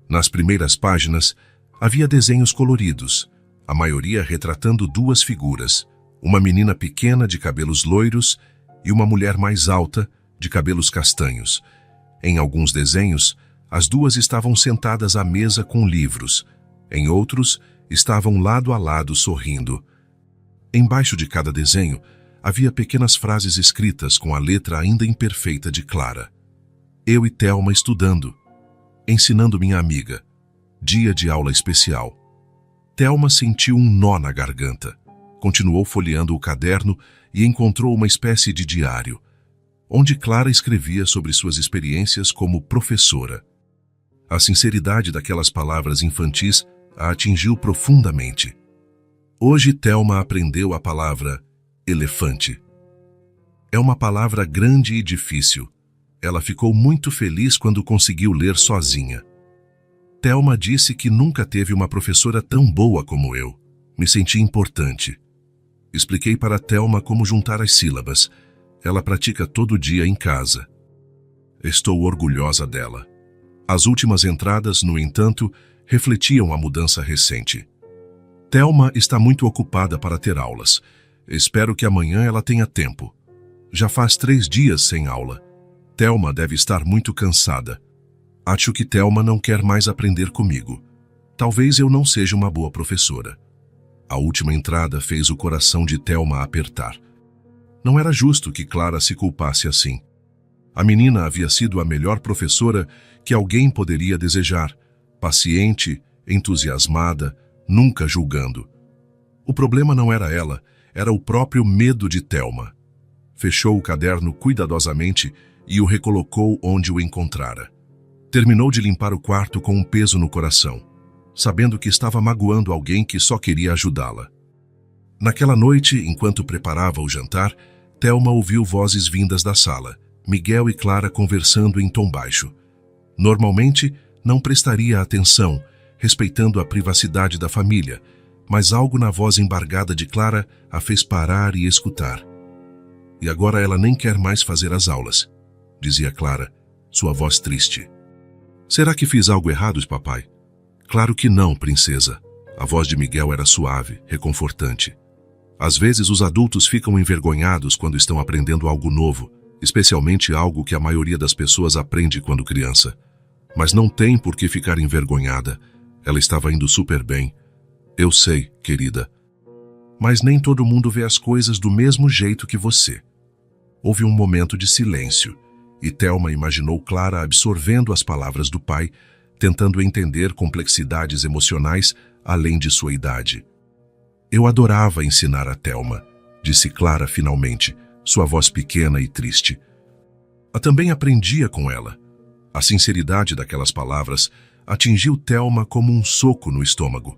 Nas primeiras páginas, havia desenhos coloridos, a maioria retratando duas figuras, uma menina pequena de cabelos loiros e uma mulher mais alta, de cabelos castanhos. Em alguns desenhos, as duas estavam sentadas à mesa com livros. Em outros, estavam lado a lado sorrindo. Embaixo de cada desenho, havia pequenas frases escritas com a letra ainda imperfeita de Clara. Eu e Thelma estudando. Ensinando minha amiga. Dia de aula especial. Thelma sentiu um nó na garganta. Continuou folheando o caderno e encontrou uma espécie de diário, onde Clara escrevia sobre suas experiências como professora. A sinceridade daquelas palavras infantis a atingiu profundamente. Hoje Thelma aprendeu a palavra elefante. É uma palavra grande e difícil. Ela ficou muito feliz quando conseguiu ler sozinha. Thelma disse que nunca teve uma professora tão boa como eu. Me senti importante. Expliquei para Thelma como juntar as sílabas. Ela pratica todo dia em casa. Estou orgulhosa dela. As últimas entradas, no entanto, refletiam a mudança recente. Thelma está muito ocupada para ter aulas. Espero que amanhã ela tenha tempo. Já faz 3 dias sem aula. Thelma deve estar muito cansada. Acho que Thelma não quer mais aprender comigo. Talvez eu não seja uma boa professora. A última entrada fez o coração de Thelma apertar. Não era justo que Clara se culpasse assim. A menina havia sido a melhor professora que alguém poderia desejar, paciente, entusiasmada, nunca julgando. O problema não era ela, era o próprio medo de Thelma. Fechou o caderno cuidadosamente e o recolocou onde o encontrara. Terminou de limpar o quarto com um peso no coração, sabendo que estava magoando alguém que só queria ajudá-la. Naquela noite, enquanto preparava o jantar, Thelma ouviu vozes vindas da sala, Miguel e Clara conversando em tom baixo. Normalmente, não prestaria atenção, respeitando a privacidade da família, mas algo na voz embargada de Clara a fez parar e escutar. E agora ela nem quer mais fazer as aulas, dizia Clara, sua voz triste. Será que fiz algo errado, papai? Claro que não, princesa. A voz de Miguel era suave, reconfortante. Às vezes os adultos ficam envergonhados quando estão aprendendo algo novo, especialmente algo que a maioria das pessoas aprende quando criança. Mas não tem por que ficar envergonhada. Ela estava indo super bem. Eu sei, querida. Mas nem todo mundo vê as coisas do mesmo jeito que você. Houve um momento de silêncio, e Thelma imaginou Clara absorvendo as palavras do pai, tentando entender complexidades emocionais além de sua idade. Eu adorava ensinar a Thelma, disse Clara finalmente, sua voz pequena e triste. Eu também aprendia com ela. A sinceridade daquelas palavras atingiu Thelma como um soco no estômago.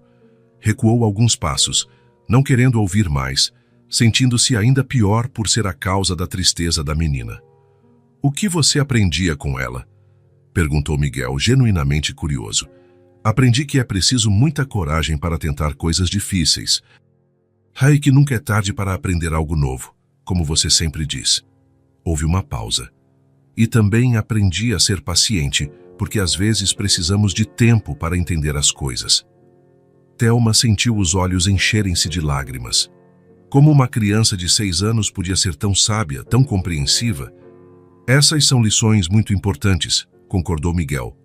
Recuou alguns passos, não querendo ouvir mais, sentindo-se ainda pior por ser a causa da tristeza da menina. O que você aprendia com ela? Perguntou Miguel, genuinamente curioso. Aprendi que é preciso muita coragem para tentar coisas difíceis. E que nunca é tarde para aprender algo novo, como você sempre diz. Houve uma pausa. E também aprendi a ser paciente, porque às vezes precisamos de tempo para entender as coisas. Thelma sentiu os olhos encherem-se de lágrimas. Como uma criança de 6 anos podia ser tão sábia, tão compreensiva? Essas são lições muito importantes, concordou Miguel.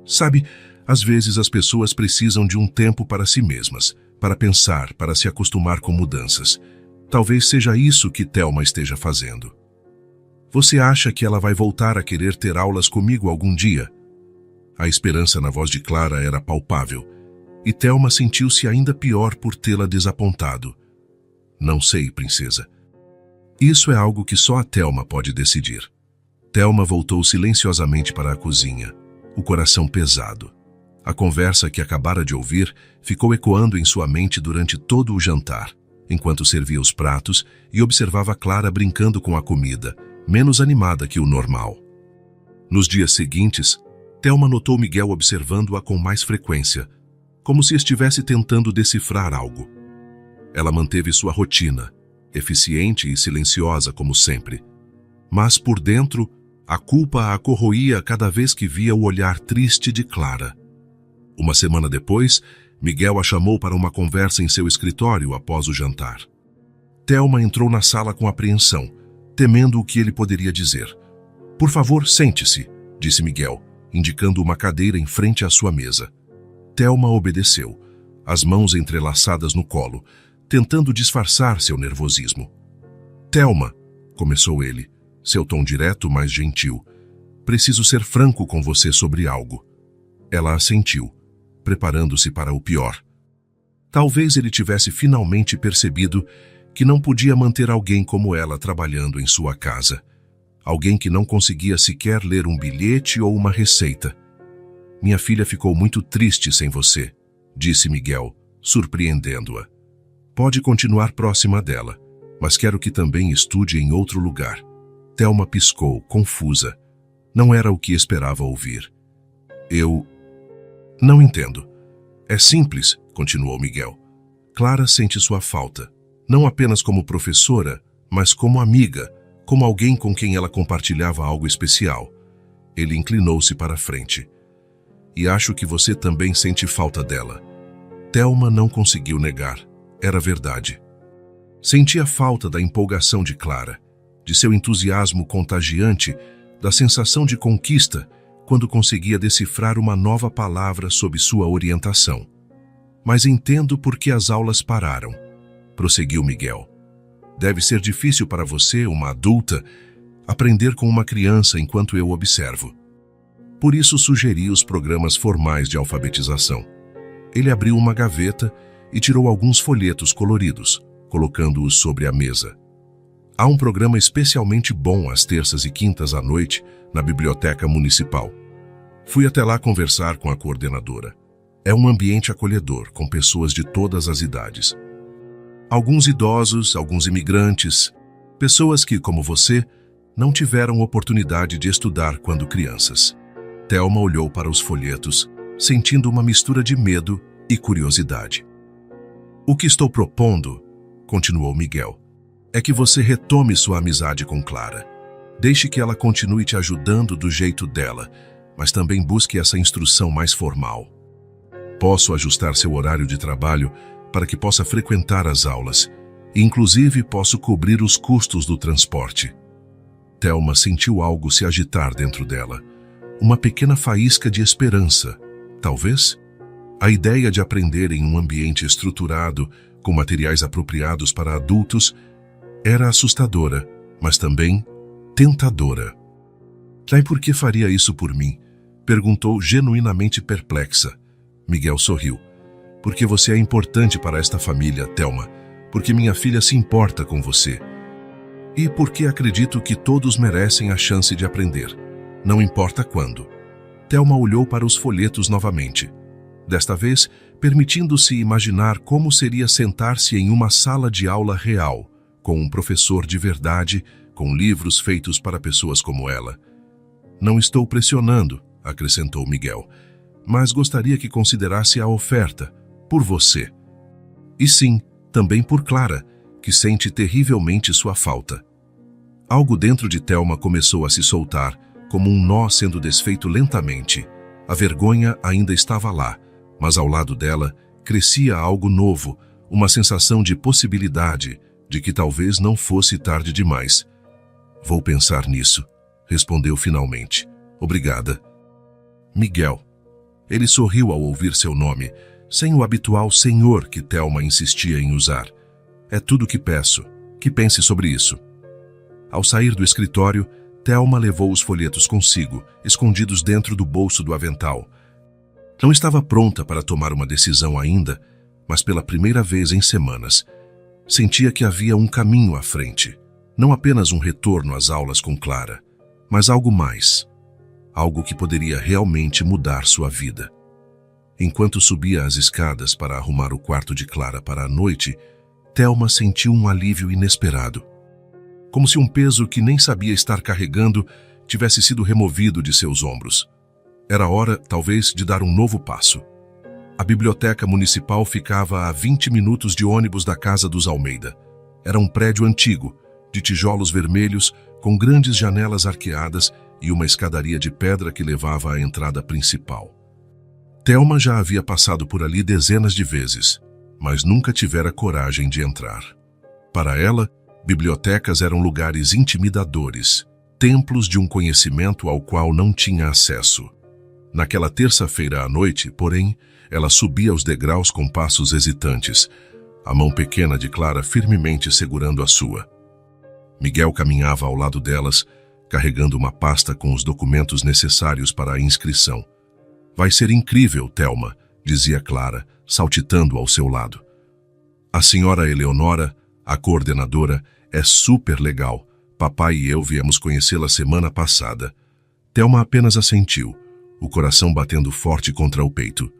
Sabe, às vezes as pessoas precisam de um tempo para si mesmas, para pensar, para se acostumar com mudanças. Talvez seja isso que Thelma esteja fazendo. Você acha que ela vai voltar a querer ter aulas comigo algum dia? A esperança na voz de Clara era palpável, e Thelma sentiu-se ainda pior por tê-la desapontado. Não sei, princesa. Isso é algo que só a Thelma pode decidir. Thelma voltou silenciosamente para a cozinha, o coração pesado. A conversa que acabara de ouvir ficou ecoando em sua mente durante todo o jantar, enquanto servia os pratos e observava Clara brincando com a comida, menos animada que o normal. Nos dias seguintes, Thelma notou Miguel observando-a com mais frequência, como se estivesse tentando decifrar algo. Ela manteve sua rotina, eficiente e silenciosa como sempre. Mas por dentro, a culpa a corroía cada vez que via o olhar triste de Clara. Uma semana depois, Miguel a chamou para uma conversa em seu escritório após o jantar. Thelma entrou na sala com apreensão, temendo o que ele poderia dizer. Por favor, sente-se, disse Miguel, indicando uma cadeira em frente à sua mesa. Thelma obedeceu, as mãos entrelaçadas no colo, tentando disfarçar seu nervosismo. Thelma, começou ele, seu tom direto, mas gentil. Preciso ser franco com você sobre algo. Ela assentiu, preparando-se para o pior. Talvez ele tivesse finalmente percebido que não podia manter alguém como ela trabalhando em sua casa. Alguém que não conseguia sequer ler um bilhete ou uma receita. Minha filha ficou muito triste sem você, disse Miguel, surpreendendo-a. Pode continuar próxima dela, mas quero que também estude em outro lugar. Thelma piscou, confusa. Não era o que esperava ouvir. Eu não entendo. É simples, continuou Miguel. Clara sente sua falta, não apenas como professora, mas como amiga, como alguém com quem ela compartilhava algo especial. Ele inclinou-se para a frente. E acho que você também sente falta dela. Thelma não conseguiu negar. Era verdade. Sentia falta da empolgação de Clara, de seu entusiasmo contagiante, da sensação de conquista, quando conseguia decifrar uma nova palavra sob sua orientação. Mas entendo por que as aulas pararam, prosseguiu Miguel. Deve ser difícil para você, uma adulta, aprender com uma criança enquanto eu observo. Por isso sugeri os programas formais de alfabetização. Ele abriu uma gaveta e tirou alguns folhetos coloridos, colocando-os sobre a mesa. Há um programa especialmente bom às terças e quintas à noite na biblioteca municipal. Fui até lá conversar com a coordenadora. É um ambiente acolhedor, com pessoas de todas as idades. Alguns idosos, alguns imigrantes, pessoas que, como você, não tiveram oportunidade de estudar quando crianças. Thelma olhou para os folhetos, sentindo uma mistura de medo e curiosidade. O que estou propondo, continuou Miguel, é que você retome sua amizade com Clara. Deixe que ela continue te ajudando do jeito dela, mas também busque essa instrução mais formal. Posso ajustar seu horário de trabalho para que possa frequentar as aulas, e inclusive posso cobrir os custos do transporte. Thelma sentiu algo se agitar dentro dela, uma pequena faísca de esperança, talvez? A ideia de aprender em um ambiente estruturado, com materiais apropriados para adultos, era assustadora, mas também tentadora. "E por que faria isso por mim?" perguntou genuinamente perplexa. Miguel sorriu. "Porque você é importante para esta família, Thelma. Porque minha filha se importa com você. E porque acredito que todos merecem a chance de aprender. Não importa quando." Thelma olhou para os folhetos novamente. Desta vez, permitindo-se imaginar como seria sentar-se em uma sala de aula real, com um professor de verdade, com livros feitos para pessoas como ela. "Não estou pressionando", acrescentou Miguel, "mas gostaria que considerasse a oferta, por você. E sim, também por Clara, que sente terrivelmente sua falta." Algo dentro de Thelma começou a se soltar, como um nó sendo desfeito lentamente. A vergonha ainda estava lá, mas ao lado dela crescia algo novo, uma sensação de possibilidade, de que talvez não fosse tarde demais. "Vou pensar nisso", respondeu finalmente. "Obrigada." Miguel. Ele sorriu ao ouvir seu nome, sem o habitual senhor que Thelma insistia em usar. "É tudo o que peço. Que pense sobre isso." Ao sair do escritório, Thelma levou os folhetos consigo, escondidos dentro do bolso do avental. Não estava pronta para tomar uma decisão ainda, mas pela primeira vez em semanas, sentia que havia um caminho à frente. Não apenas um retorno às aulas com Clara, mas algo mais. Algo que poderia realmente mudar sua vida. Enquanto subia as escadas para arrumar o quarto de Clara para a noite, Thelma sentiu um alívio inesperado. Como se um peso que nem sabia estar carregando tivesse sido removido de seus ombros. Era hora, talvez, de dar um novo passo. A biblioteca municipal ficava a 20 minutos de ônibus da casa dos Almeida. Era um prédio antigo, de tijolos vermelhos, com grandes janelas arqueadas e uma escadaria de pedra que levava à entrada principal. Thelma já havia passado por ali dezenas de vezes, mas nunca tivera coragem de entrar. Para ela, bibliotecas eram lugares intimidadores, templos de um conhecimento ao qual não tinha acesso. Naquela terça-feira à noite, porém, ela subia os degraus com passos hesitantes, a mão pequena de Clara firmemente segurando a sua. Miguel caminhava ao lado delas, carregando uma pasta com os documentos necessários para a inscrição. "Vai ser incrível, Thelma", dizia Clara, saltitando ao seu lado. "A senhora Eleonora, a coordenadora, é super legal. Papai e eu viemos conhecê-la semana passada." Thelma apenas assentiu, o coração batendo forte contra o peito.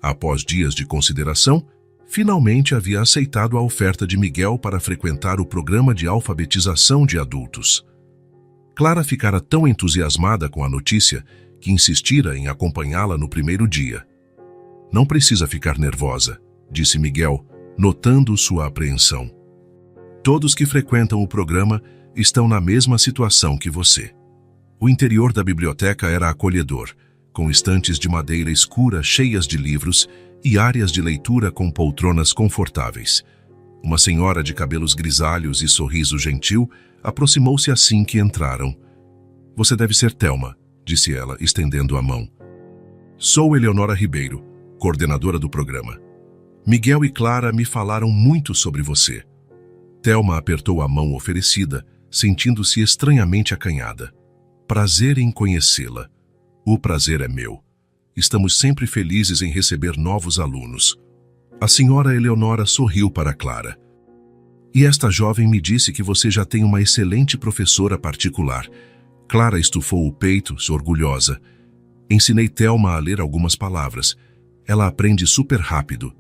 Após dias de consideração, finalmente havia aceitado a oferta de Miguel para frequentar o programa de alfabetização de adultos. Clara ficara tão entusiasmada com a notícia que insistira em acompanhá-la no primeiro dia. "Não precisa ficar nervosa", disse Miguel, notando sua apreensão. "Todos que frequentam o programa estão na mesma situação que você." O interior da biblioteca era acolhedor, com estantes de madeira escura cheias de livros e áreas de leitura com poltronas confortáveis. Uma senhora de cabelos grisalhos e sorriso gentil aproximou-se assim que entraram. "Você deve ser Thelma", disse ela, estendendo a mão. Sou Eleonora Ribeiro, coordenadora do programa. Miguel e Clara me falaram muito sobre você. Thelma apertou a mão oferecida, sentindo-se estranhamente acanhada. Prazer em conhecê-la. O prazer é meu. Estamos sempre felizes em receber novos alunos. A senhora Eleonora sorriu para Clara. E esta jovem me disse que você já tem uma excelente professora particular. Clara estufou o peito, orgulhosa. Ensinei Thelma a ler algumas palavras. Ela aprende super rápido.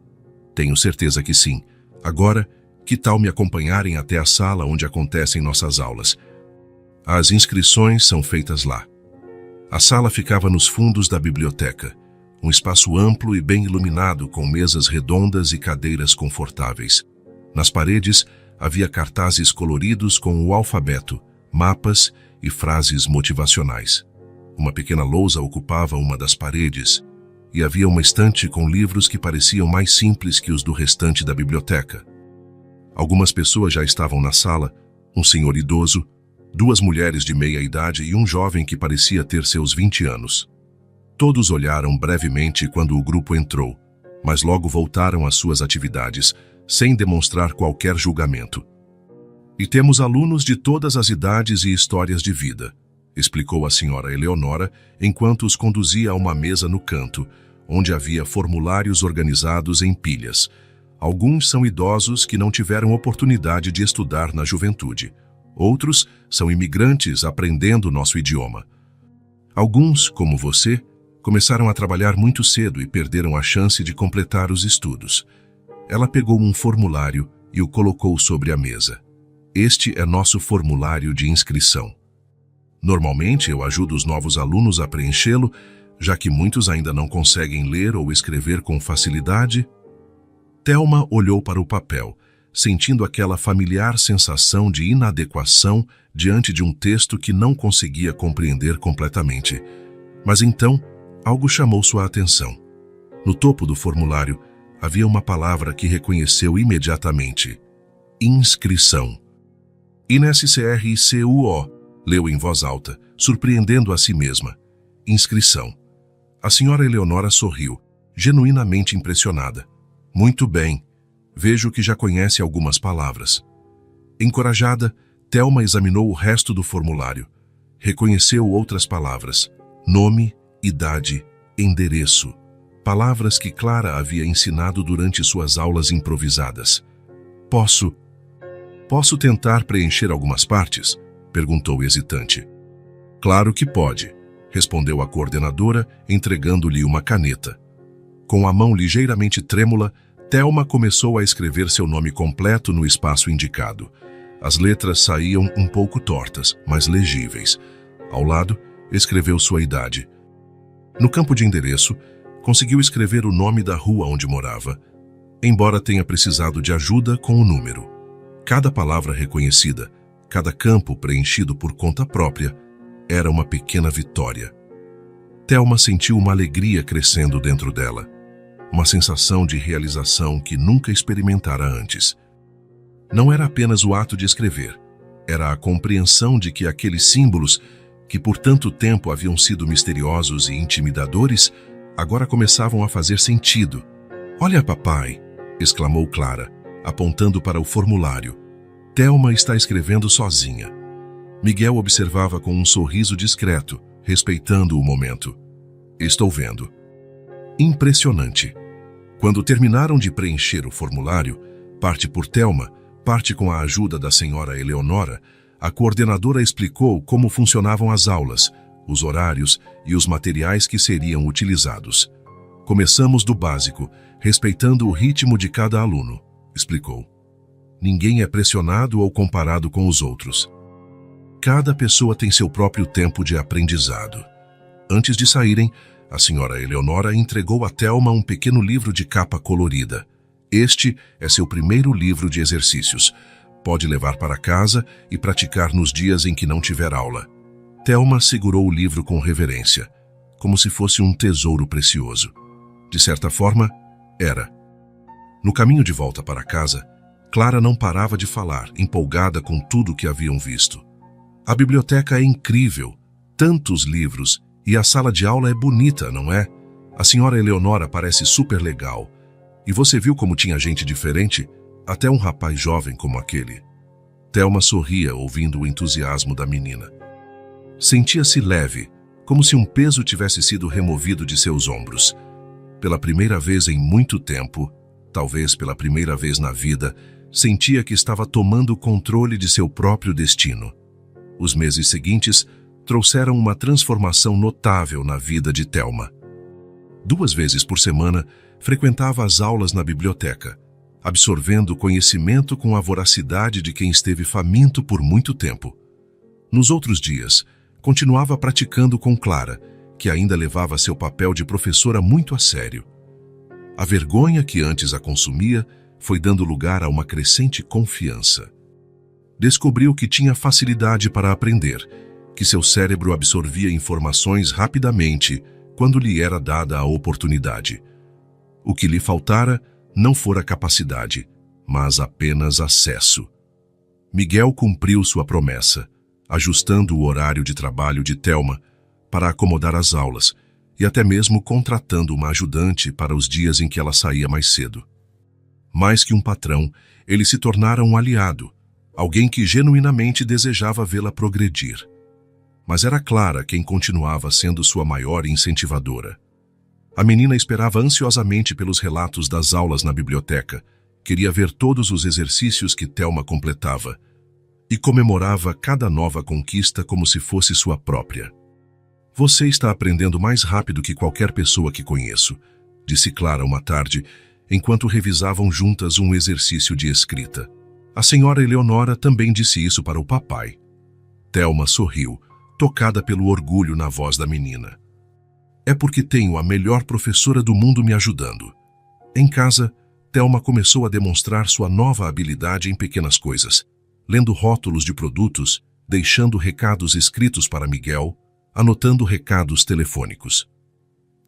Tenho certeza que sim. Agora, que tal me acompanharem até a sala onde acontecem nossas aulas? As inscrições são feitas lá. A sala ficava nos fundos da biblioteca. Um espaço amplo e bem iluminado, com mesas redondas e cadeiras confortáveis. Nas paredes, havia cartazes coloridos com o alfabeto, mapas e frases motivacionais. Uma pequena lousa ocupava uma das paredes, e havia uma estante com livros que pareciam mais simples que os do restante da biblioteca. Algumas pessoas já estavam na sala, um senhor idoso, 2 mulheres de meia idade e um jovem que parecia ter seus 20 anos. Todos olharam brevemente quando o grupo entrou, mas logo voltaram às suas atividades, sem demonstrar qualquer julgamento. E temos alunos de todas as idades e histórias de vida, explicou a senhora Eleonora, enquanto os conduzia a uma mesa no canto, onde havia formulários organizados em pilhas. Alguns são idosos que não tiveram oportunidade de estudar na juventude. Outros são imigrantes aprendendo nosso idioma. Alguns, como você, começaram a trabalhar muito cedo e perderam a chance de completar os estudos. Ela pegou um formulário e o colocou sobre a mesa. Este é nosso formulário de inscrição. Normalmente eu ajudo os novos alunos a preenchê-lo, já que muitos ainda não conseguem ler ou escrever com facilidade. Thelma olhou para o papel, sentindo aquela familiar sensação de inadequação diante de um texto que não conseguia compreender completamente. Mas então, algo chamou sua atenção. No topo do formulário, havia uma palavra que reconheceu imediatamente. Inscrição. INSCRICUO, leu em voz alta, surpreendendo a si mesma. Inscrição. A senhora Eleonora sorriu, genuinamente impressionada. Muito bem. Vejo que já conhece algumas palavras. Encorajada, Thelma examinou o resto do formulário. Reconheceu outras palavras. Nome, idade, endereço. Palavras que Clara havia ensinado durante suas aulas improvisadas. Posso tentar preencher algumas partes? Perguntou hesitante. Claro que pode, respondeu a coordenadora, entregando-lhe uma caneta. Com a mão ligeiramente trêmula, Thelma começou a escrever seu nome completo no espaço indicado. As letras saíam um pouco tortas, mas legíveis. Ao lado, escreveu sua idade. No campo de endereço, conseguiu escrever o nome da rua onde morava, embora tenha precisado de ajuda com o número. Cada palavra reconhecida, cada campo preenchido por conta própria, era uma pequena vitória. Thelma sentiu uma alegria crescendo dentro dela, uma sensação de realização que nunca experimentara antes. Não era apenas o ato de escrever, era a compreensão de que aqueles símbolos, que por tanto tempo haviam sido misteriosos e intimidadores, agora começavam a fazer sentido. Olha, papai, exclamou Clara, apontando para o formulário. Thelma está escrevendo sozinha. Miguel observava com um sorriso discreto, respeitando o momento. Estou vendo. Impressionante. Quando terminaram de preencher o formulário, parte por Thelma, parte com a ajuda da senhora Eleonora, a coordenadora explicou como funcionavam as aulas, os horários e os materiais que seriam utilizados. Começamos do básico, respeitando o ritmo de cada aluno, explicou. Ninguém é pressionado ou comparado com os outros. Cada pessoa tem seu próprio tempo de aprendizado. Antes de saírem, a senhora Eleonora entregou a Thelma um pequeno livro de capa colorida. Este é seu primeiro livro de exercícios. Pode levar para casa e praticar nos dias em que não tiver aula. Thelma segurou o livro com reverência, como se fosse um tesouro precioso. De certa forma, era. No caminho de volta para casa, Clara não parava de falar, empolgada com tudo o que haviam visto. A biblioteca é incrível, tantos livros E a sala de aula é bonita, não é? A senhora Eleonora parece super legal. E você viu como tinha gente diferente? Até um rapaz jovem como aquele. Thelma sorria ouvindo o entusiasmo da menina. Sentia-se leve, como se um peso tivesse sido removido de seus ombros. Pela primeira vez em muito tempo, talvez pela primeira vez na vida, sentia que estava tomando o controle de seu próprio destino. Os meses seguintes trouxeram uma transformação notável na vida de Thelma. 2 vezes por semana, frequentava as aulas na biblioteca, absorvendo conhecimento com a voracidade de quem esteve faminto por muito tempo. Nos outros dias, continuava praticando com Clara, que ainda levava seu papel de professora muito a sério. A vergonha que antes a consumia foi dando lugar a uma crescente confiança. Descobriu que tinha facilidade para aprender, que seu cérebro absorvia informações rapidamente quando lhe era dada a oportunidade. O que lhe faltara não fora capacidade, mas apenas acesso. Miguel cumpriu sua promessa, ajustando o horário de trabalho de Thelma para acomodar as aulas e até mesmo contratando uma ajudante para os dias em que ela saía mais cedo. Mais que um patrão, ele se tornara um aliado, alguém que genuinamente desejava vê-la progredir. Mas era Clara quem continuava sendo sua maior incentivadora. A menina esperava ansiosamente pelos relatos das aulas na biblioteca, queria ver todos os exercícios que Thelma completava e comemorava cada nova conquista como se fosse sua própria. Você está aprendendo mais rápido que qualquer pessoa que conheço, disse Clara uma tarde, enquanto revisavam juntas um exercício de escrita. A senhora Eleonora também disse isso para o papai. Thelma sorriu, tocada pelo orgulho na voz da menina. É porque tenho a melhor professora do mundo me ajudando. Em casa, Thelma começou a demonstrar sua nova habilidade em pequenas coisas, lendo rótulos de produtos, deixando recados escritos para Miguel, anotando recados telefônicos.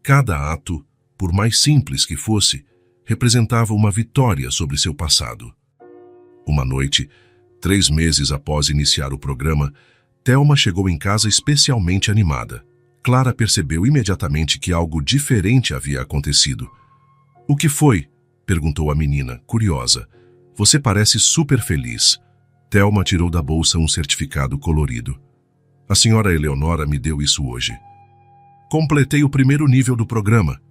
Cada ato, por mais simples que fosse, representava uma vitória sobre seu passado. Uma noite, 3 meses após iniciar o programa, Thelma chegou em casa especialmente animada. Clara percebeu imediatamente que algo diferente havia acontecido. O que foi? Perguntou a menina, curiosa. Você parece super feliz. Thelma tirou da bolsa um certificado colorido. A senhora Eleonora me deu isso hoje. Completei o primeiro nível do programa.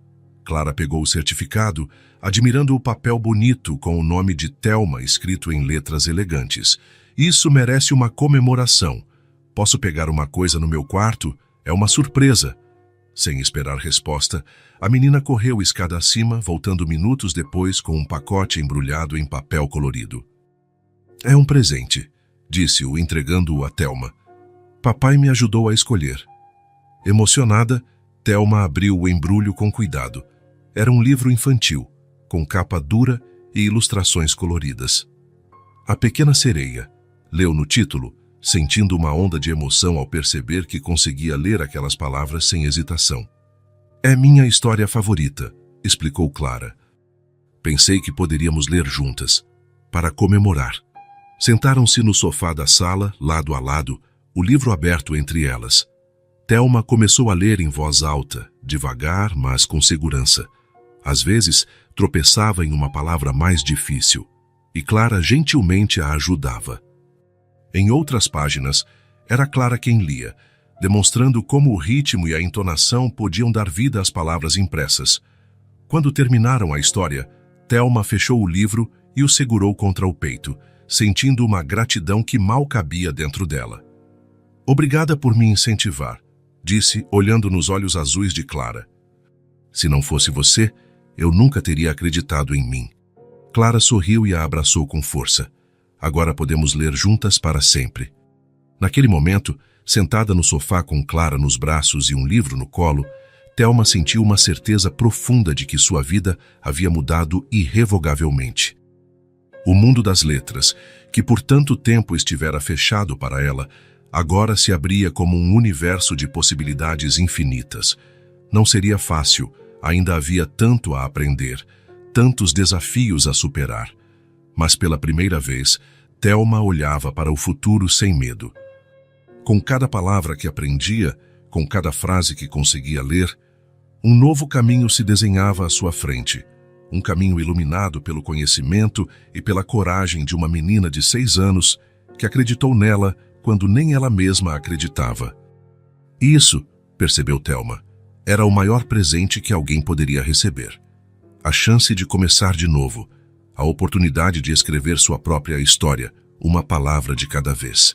Clara pegou o certificado, admirando o papel bonito com o nome de Thelma escrito em letras elegantes. Isso merece uma comemoração. Posso pegar uma coisa no meu quarto? É uma surpresa. Sem esperar resposta, a menina correu escada acima, voltando minutos depois com um pacote embrulhado em papel colorido. É um presente, disse-o, entregando-o a Thelma. Papai me ajudou a escolher. Emocionada, Thelma abriu o embrulho com cuidado. Era um livro infantil, com capa dura e ilustrações coloridas. A Pequena Sereia, leu no título, sentindo uma onda de emoção ao perceber que conseguia ler aquelas palavras sem hesitação. É minha história favorita, explicou Clara. Pensei que poderíamos ler juntas, para comemorar. Sentaram-se no sofá da sala, lado a lado, o livro aberto entre elas. Thelma começou a ler em voz alta, devagar, mas com segurança. Às vezes, tropeçava em uma palavra mais difícil, e Clara gentilmente a ajudava. Em outras páginas, era Clara quem lia, demonstrando como o ritmo e a entonação podiam dar vida às palavras impressas. Quando terminaram a história, Thelma fechou o livro e o segurou contra o peito, sentindo uma gratidão que mal cabia dentro dela. Obrigada por me incentivar, disse, olhando nos olhos azuis de Clara. Se não fosse você, eu nunca teria acreditado em mim. Clara sorriu e a abraçou com força. Agora podemos ler juntas para sempre. Naquele momento, sentada no sofá com Clara nos braços e um livro no colo, Thelma sentiu uma certeza profunda de que sua vida havia mudado irrevogavelmente. O mundo das letras, que por tanto tempo estivera fechado para ela, agora se abria como um universo de possibilidades infinitas. Não seria fácil, ainda havia tanto a aprender, tantos desafios a superar. Mas pela primeira vez, Thelma olhava para o futuro sem medo. Com cada palavra que aprendia, Com cada frase que conseguia ler, um novo caminho se desenhava à sua frente. Um caminho iluminado pelo conhecimento e pela coragem de uma menina de 6 anos que acreditou nela quando nem ela mesma acreditava. Isso, percebeu Thelma, era o maior presente que alguém poderia receber. A chance de começar de novo, a oportunidade de escrever sua própria história, uma palavra de cada vez.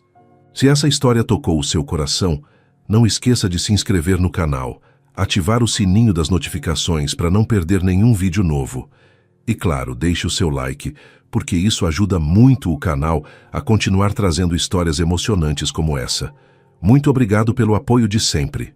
Se essa história tocou o seu coração, não esqueça de se inscrever no canal, ativar o sininho das notificações para não perder nenhum vídeo novo. E claro, deixe o seu like, porque isso ajuda muito o canal a continuar trazendo histórias emocionantes como essa. Muito obrigado pelo apoio de sempre.